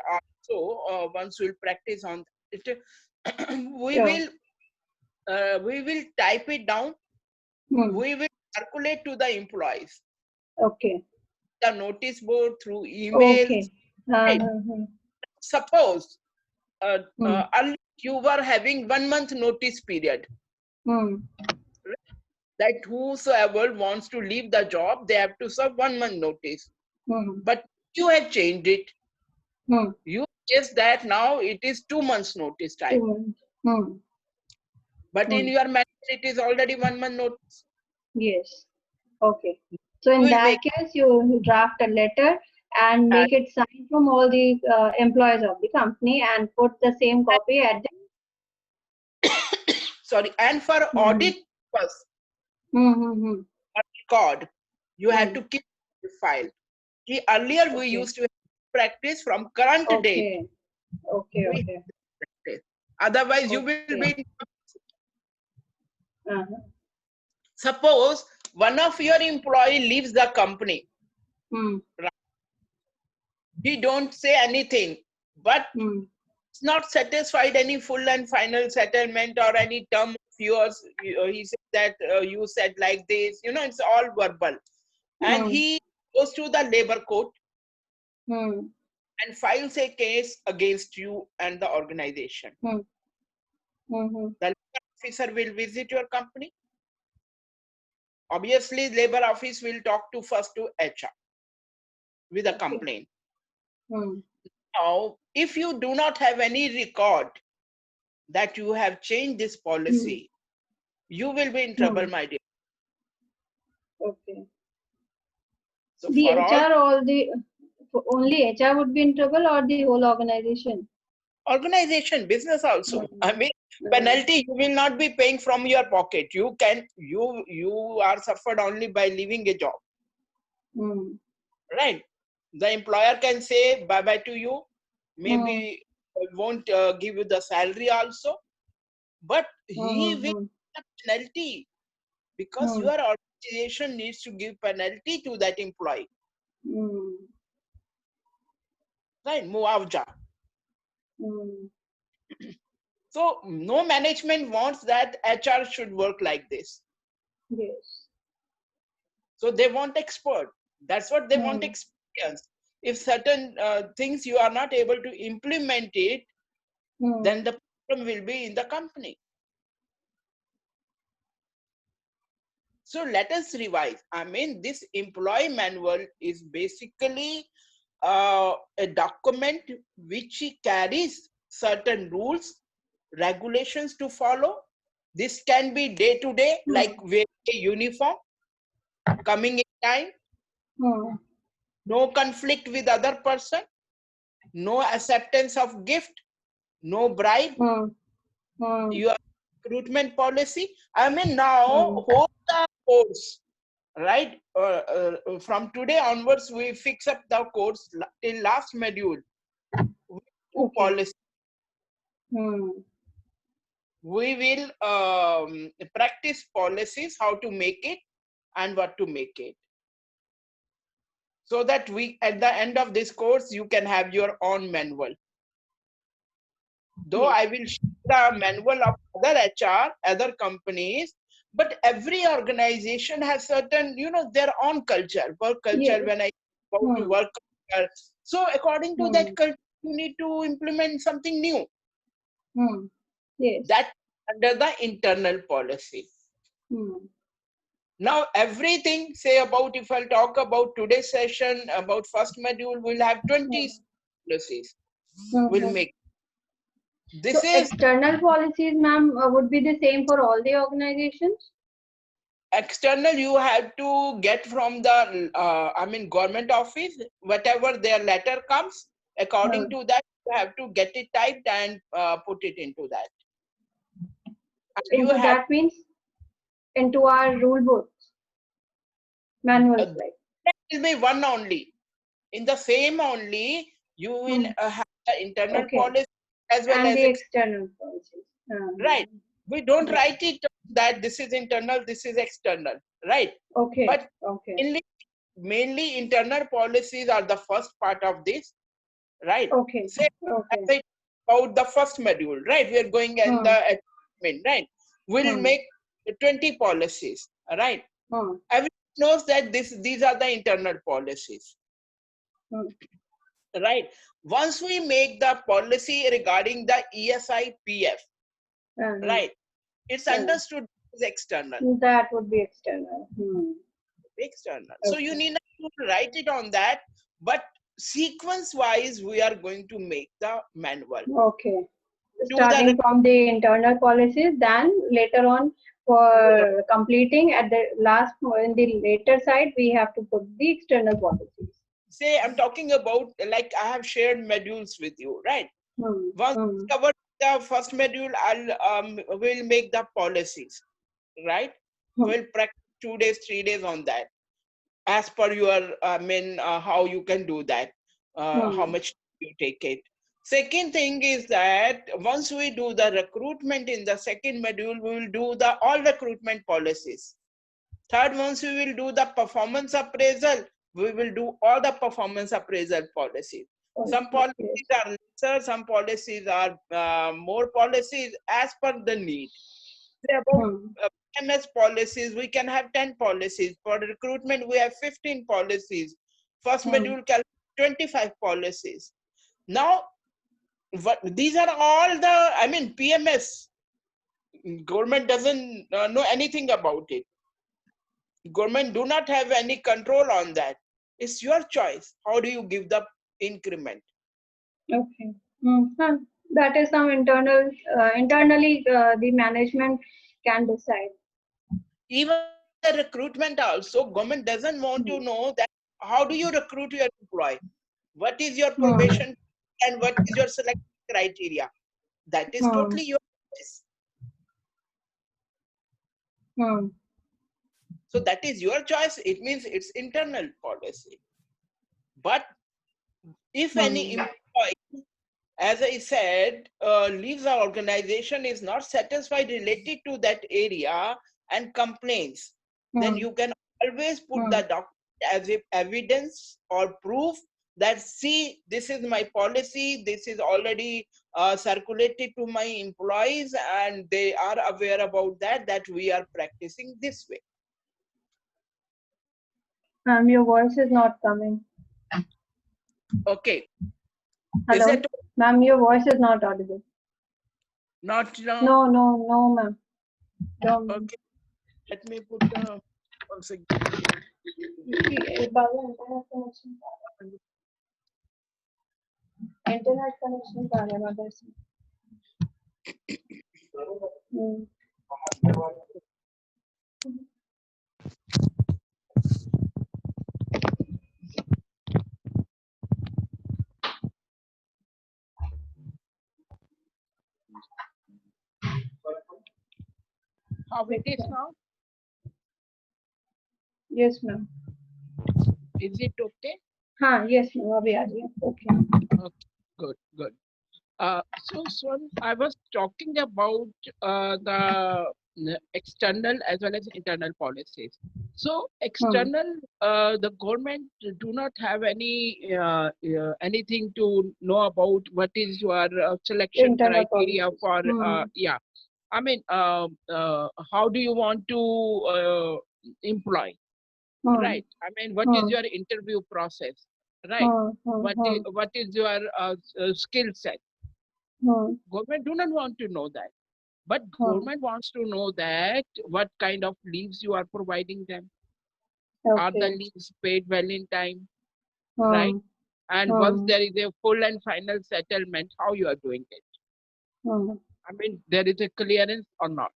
also once we'll practice on it. We will type it down. We will circulate to the employees. Okay. The notice board through emails. Okay. Right. Suppose you were having 1 month notice period. That whosoever wants to leave the job, they have to serve 1 month notice. But you have changed it. You guess that now it is 2 months notice time. But in your manual, it is already 1 month notice. Yes. Okay. So in that case, you draft a letter and make it signed from all the employees of the company and put the same copy at the. Sorry, and for audit purpose, record, you have to keep the file. Earlier we used to practice from current date. Okay. Otherwise, you will be. Suppose one of your employee leaves the company. Right? He don't say anything, but it's not satisfied any full and final settlement or any term of yours. He said that you said like this. It's all verbal, and he goes to the labor court and files a case against you and the organization. The labor officer will visit your company. Obviously, labor office will talk first to HR with a complaint. Now, if you do not have any record that you have changed this policy, you will be in trouble, my dear. Okay. So the for HR only HR would be in trouble or the whole organization? Organization, business also. I mean, penalty you will not be paying from your pocket. You are suffered only by leaving a job. Right? The employer can say bye-bye to you. Maybe won't give you the salary also. But he will have penalty because your organization needs to give penalty to that employee. Right? Muavja. So no management wants that HR should work like this. Yes. So they want expert. That's what they want, experience. If certain things you are not able to implement it, then the problem will be in the company. So let us revise. I mean, this employee manual is basically a document which carries certain rules, regulations to follow. This can be day to day, like wearing a uniform, coming in time, no conflict with other person, no acceptance of gift, no bribe, your recruitment policy. I mean, now whole the course, right? From today onwards, we fix up the course till last module with two policies. We will practice policies, how to make it and what to make it. So that we, at the end of this course, you can have your own manual. Though I will share the manual of other HR, other companies, but every organization has certain, their own culture, work culture. Yes. When I go to work culture, so according to that culture, you need to implement something new. Yes. That under the internal policy. Now everything, say about, if I'll talk about today's session, about first module, we'll have 20 policies. We'll make. This So is external policies, ma'am, would be the same for all the organizations? external. You have to get from the, government office, whatever their letter comes, according to that, you have to get it typed and put it into that. And Into that means into our rule books, manuals, like. That will be one only. In the same only, you will have the internal policy as well as the external policies. Right. We don't write it that this is internal, this is external, right? But mainly internal policies are the first part of this, right? Say about the first module, right? We are going in the admin, right? We'll make 20 policies, right? Everyone knows that these are the internal policies, right? Once we make the policy regarding the ESI PF, right? It's understood as external. That would be external. External. So you need not to write it on that, but sequence wise, we are going to make the manual. Starting from the internal policies, then later on for completing at the last, in the later side, we have to put the external policies. Say I'm talking about, like I have shared modules with you, right? Once we cover the first module, we'll make the policies, right? We'll practice 2 days, 3 days on that, as per your, how you can do that, how much you take it. Second thing is that once we do the recruitment in the second module, we will do all recruitment policies. Third, once we will do the performance appraisal, we will do all the performance appraisal policies. Some policies are lesser, some policies are more policies as per the need. Say about MS policies, we can have 10 policies. For recruitment, we have 15 policies. First module, 25 policies. Now, these are all the, PMS. Government doesn't know anything about it. Government do not have any control on that. It's your choice. How do you give the increment? That is some internally the management can decide. Even the recruitment also, government doesn't want to know that how do you recruit your employee? What is your probation and what is your selection criteria? That is totally your choice. So that is your choice. It means it's internal policy. But if any employee, as I said, leaves the organization, is not satisfied related to that area and complains, then you can always put the document as if evidence or proof that, see, this is my policy, this is already circulated to my employees and they are aware about that we are practicing this way. Your voice is not coming. Okay. Hello, ma'am, your voice is not audible. Not now? No, ma'am. Okay. Let me put once again. Internet connection का है mother से। How it is now? Yes, ma'am. Is it okay? हाँ, yes, ma'am. अभी आ रही है. Okay. Okay, good, good. So I was talking about the external as well as internal policies. So external, the government do not have anything to know about what is your selection Internal criteria policies. for yeah. I mean, how do you want to employ? Right. I mean, what is your interview process? Right. What is your skill set? Government do not want to know that, but government wants to know that what kind of leaves you are providing them. Are the leaves paid well in time? Right. And once there is a full and final settlement, how you are doing it? I mean, there is a clearance or not?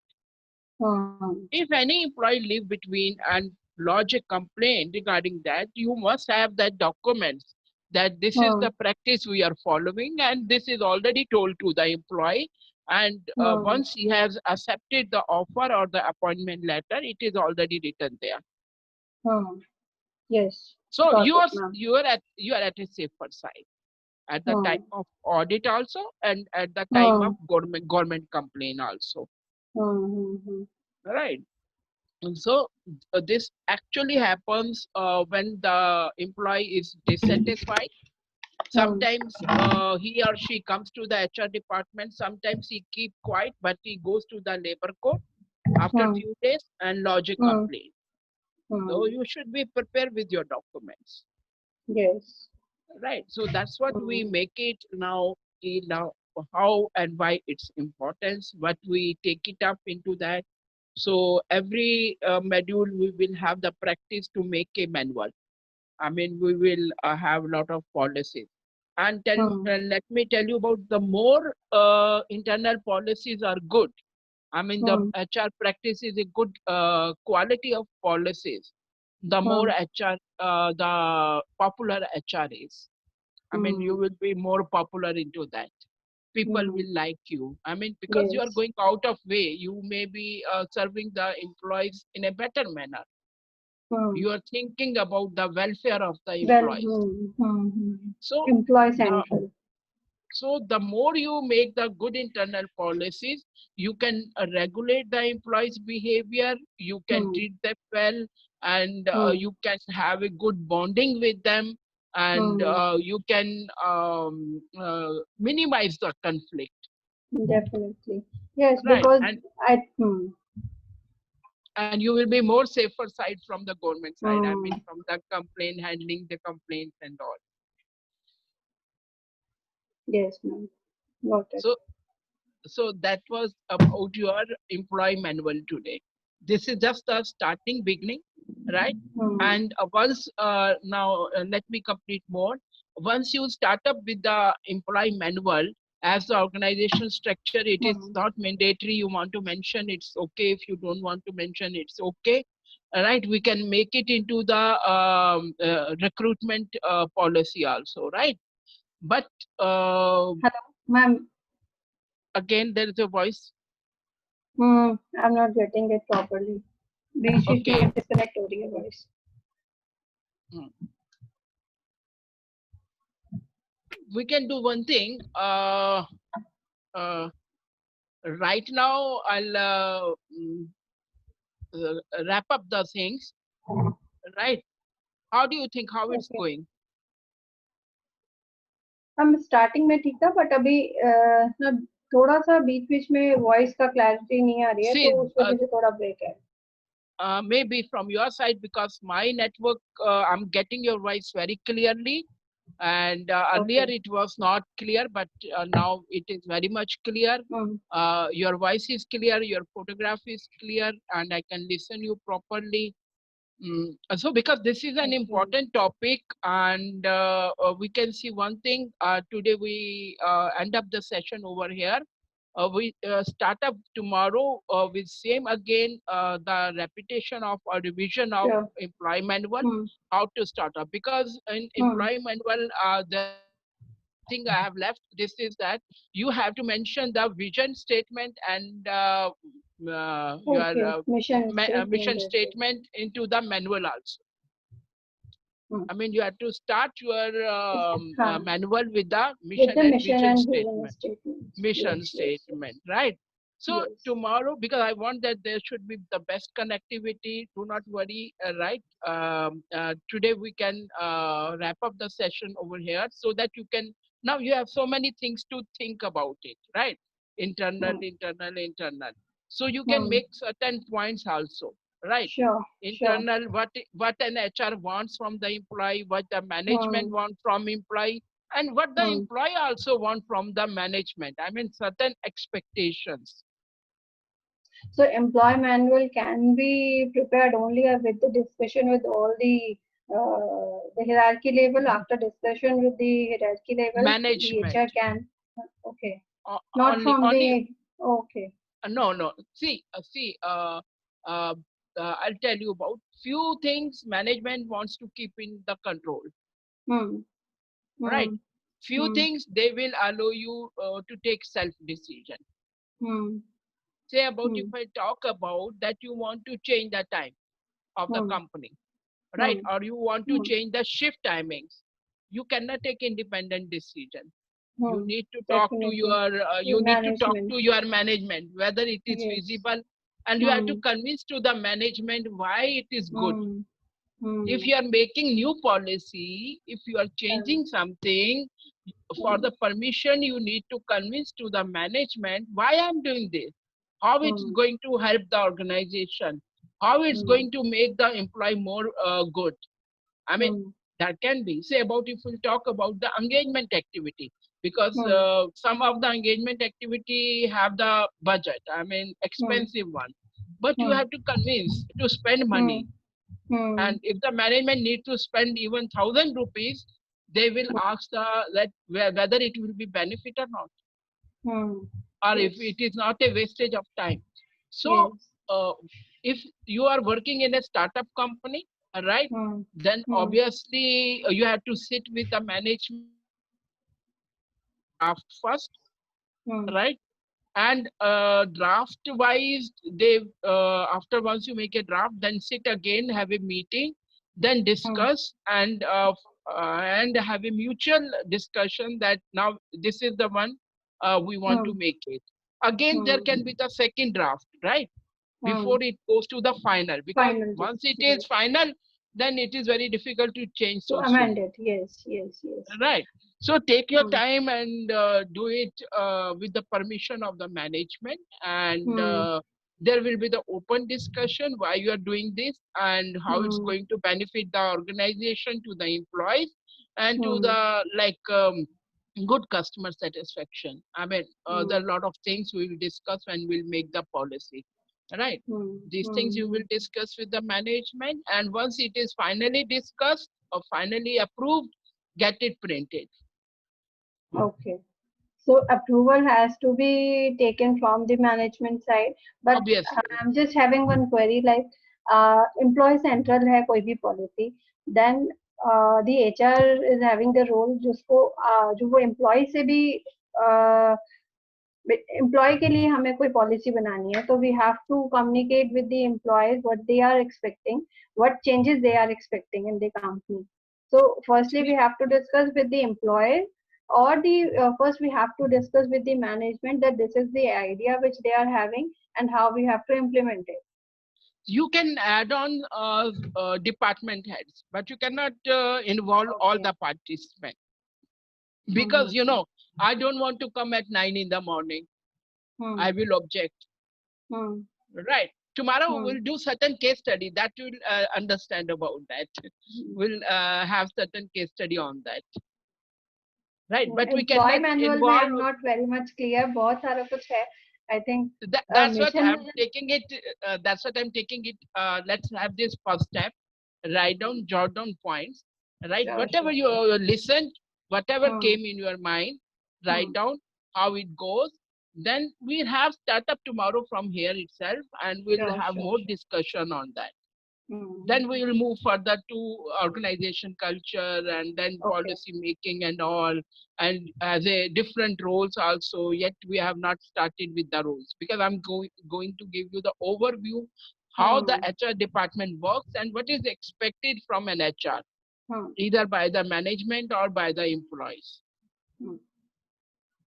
If any employee leave between and lodge a complaint regarding that, you must have that documents that this is the practice we are following, and this is already told to the employee. And once he has accepted the offer or the appointment letter, it is already written there. Yes. So you are at a safer side at the time of audit also, and at the time of government complaint also. Right. And so this actually happens when the employee is dissatisfied. Sometimes he or she comes to the HR department. Sometimes he keep quiet, but he goes to the labor court after a few days and lodge a complaint. So you should be prepared with your documents. Yes. Right. So that's what we make it now. Now, how and why it's importance. What we take it up into that. So every module we will have the practice to make a manual. I mean, we will have a lot of policies. And let me tell you about the more internal policies are good. I mean, the HR practice is a good quality of policies. The more HR, the popular HR is. I mean, you will be more popular into that. People will like you. I mean, because you are going out of way, you may be serving the employees in a better manner. You are thinking about the welfare of the employees. So employee central. So the more you make the good internal policies, you can regulate the employees' behavior, you can treat them well, and you can have a good bonding with them, and you can minimize the conflict. Definitely. Yes, Right. because and you will be more safer side from the government side. I mean, from the complaint, handling the complaints and all. Yes, ma'am. Got it. So that was about your employee manual today. This is just a starting beginning, right? And once now let me complete more. Once you start up with the employee manual, as the organization structure, it is not mandatory. You want to mention, it's okay. If you don't want to mention, it's okay. All right, we can make it into the recruitment policy also, right? But hello, ma'am. Again, there is a voice. I'm not getting it properly. Okay. Disconnect हो रही है voice. We can do one thing. Right now, I'll wrap up the things. Right? How do you think how it's going? हम starting में ठीक था, but अभी ना थोड़ा सा बीच में वॉइस का क्लैरिटी नहीं आ रही है, तो उस वजह से थोड़ा ब्रेक है. Maybe from your side, because my network, I'm getting your voice very clearly. And earlier it was not clear, but now it is very much clear. Your voice is clear, your photograph is clear, and I can listen you properly. So because this is an important topic, and we can see one thing, today we end up the session over here. We start up tomorrow with same again, the repetition of a revision of Sure. employee manual, how to start up. Because in employee manual, there is one thing I have left. This is that you have to mention the vision statement and your Okay. Mission statement. mission statement into the manual also. I mean, you have to start your manual with the With mission the and mission vision and vision statement. statement. Mission Yes, yes, statement, right? So yes. tomorrow, because I want that there should be the best connectivity, do not worry, right? Today we can wrap up the session over here so that you can, now you have so many things to think about it, right? Internal, internal. So you can make certain points also, right? Sure, sure. Internal, what an HR wants from the employee, what the management wants from employee, and what the employee also want from the management. I mean, certain expectations. So employee manual can be prepared only with the discussion with all the hierarchy level. After discussion with the hierarchy level, the Management. HR can. Okay. Not from Only the. Okay. no. I'll tell you about few things management wants to keep in the control. Hmm. Right. Hmm. Few things they will allow you to take self decision. Say about, if I talk about that you want to change the time of the company, right? Or you want to change the shift timings, you cannot take independent decision. You need to talk to Definitely. your Management. management whether it is Yes. feasible, and you have to convince to the management why it is good. If you are making new policy, if you are changing something, for the permission you need to convince to the management why I'm doing this, how it's going to help the organization, how it's going to make the employee more good. I mean, that can be. Say about, if we talk about the engagement activity, because some of the engagement activity have the budget, I mean, expensive one, but you have to convince to spend money. And if the management need to spend even 1,000 rupees, they will ask that whether it will be benefit or not, or if it is not a wastage of time. So if you are working in a startup company, right, then obviously you have to sit with the management draft first, right? And draft wise, they after once you make a draft, then sit again, have a meeting, then discuss, and have a mutual discussion that now this is the one we want to make it. Again, there can be the second draft, right? Before it goes to the final, because Final. once it is final, then it is very difficult to change To so soon. amend it. Yes, yes, yes. Right. So take your time and do it with the permission of the management, and there will be the open discussion why you are doing this and how it's going to benefit the organization, to the employees, and to the good customer satisfaction. I mean, there are a lot of things we will discuss when we'll make the policy. Right. These things you will discuss with the management, and once it is finally discussed or finally approved, get it printed. Okay. So approval has to be taken from the management side. But Obviously. I'm just having one query, like employee central है कोई भी policy, then the HR is having the role जिसको जो वो employee से भी employee के लिए हमें कोई policy बनानी है, तो we have to communicate with the employees what they are expecting, what changes they are expecting in the company. So firstly we have to discuss with the employees, or the first we have to discuss with the management that this is the idea which they are having and how we have to implement it. You can add on department heads, but you cannot involve all the participants, because I don't want to come at 9 in the morning. I will object. Right. Tomorrow we'll do certain case study that you'll understand about that. We'll have certain case study on that. Right, but we cannot involve. I'm not very much clear. बहुत सारा कुछ है. I think that's what I'm taking it. That's what I'm taking it. Let's have this first step. write down, jot down points, right? Sure, Whatever sure. you listened, whatever came in your mind, write down how it goes. Then we'll have startup tomorrow from here itself, and we'll Sure, have sure, more sure. discussion on that. Hmm. Then we will move further to organization culture and then Okay. policy making and all, and as a different roles also. Yet we have not started with the roles, because I'm going to give you the overview how the HR department works and what is expected from an HR, Hmm. either by the management or by the employees.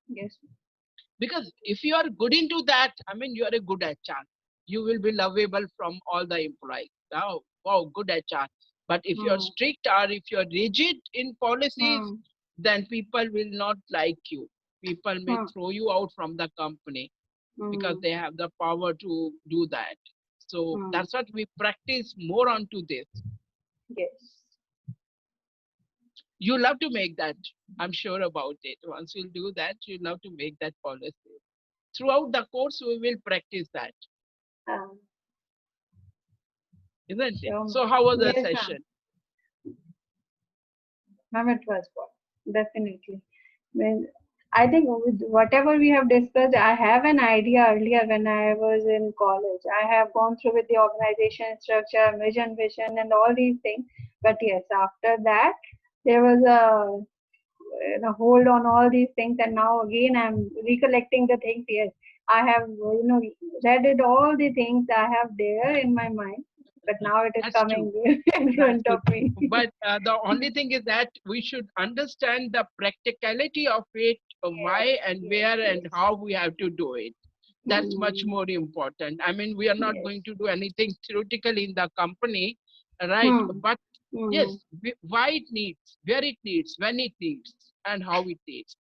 Yes. Because if you are good into that, I mean, you are a good HR. You will be lovable from all the employees. Oh, wow, good HR. But if you're strict or if you're rigid in policies, then people will not like you. People may throw you out from the company because they have the power to do that. So that's what we practice more onto this. Yes. You love to make that. I'm sure about it. Once you do that, you love to make that policy. Throughout the course, we will practice that. Isn't it? Sure. So how was the Yes, session? ma'am, it was good. Definitely. Well, I think with whatever we have discussed, I have an idea earlier when I was in college. I have gone through with the organization structure, vision, and all these things. But yes, after that, there was a hold on all these things, and now again I'm recollecting the things. Yes, I have read it all the things I have there in my mind, but now it is That's coming true. in That's front of good. me. But the only thing is that we should understand the practicality of it, why and where and how we have to do it. That's much more important. I mean, we are not Yes. going to do anything theoretical in the company, right? Hmm. But yes, Hmm. why it needs, where it needs, when it needs, and how it needs.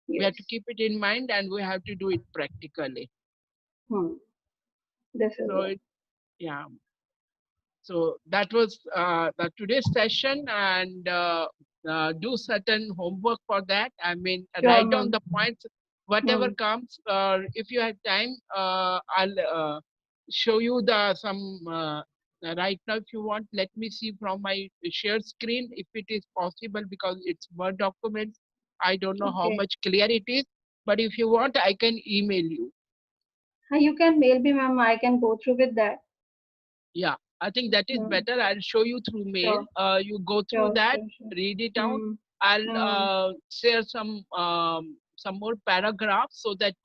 We have to Yes. keep it in mind and we have to do it practically. Hmm. This is So, it. yeah. So that was the today's session, and do certain homework for that. I mean, Sure, write down ma'am. the points, whatever Hmm. comes. If you have time, I'll show you the some right now. If you want, let me see from my share screen if it is possible, because it's Word documents. I don't know how Okay. much clear it is, but if you want, I can email you. You can mail me, ma'am. I can go through with that. Yeah, I think that is Hmm. better. I'll show you through mail. Sure. You go through Sure. that, Sure. Sure. read it out. Hmm. I'll Hmm. share some more paragraphs so that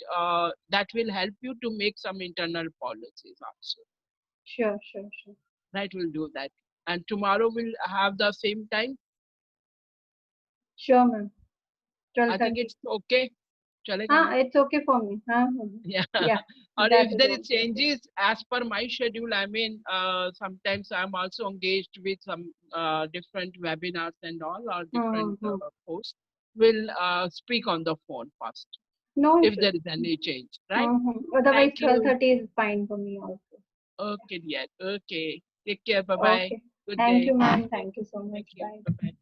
that will help you to make some internal policies also. Sure. Sure. Sure. Right, we'll do that. And tomorrow we'll have the same time. Sure, ma'am. I think 12:30. it's okay. Chalega na? It's okay for me. Yeah. Yeah, Or that if is there is also okay. changes as per my schedule, I mean, sometimes I'm also engaged with some different webinars and all, or different Hmm. posts. We'll speak on the phone first No if issues. there is any change, right? Otherwise, Thank you. 12:30 is fine for me also. Okay, dear. Okay. Take care. Bye bye. Okay. Good Thank day. you, ma'am. Thank you so Thank much. you. Bye. Bye bye.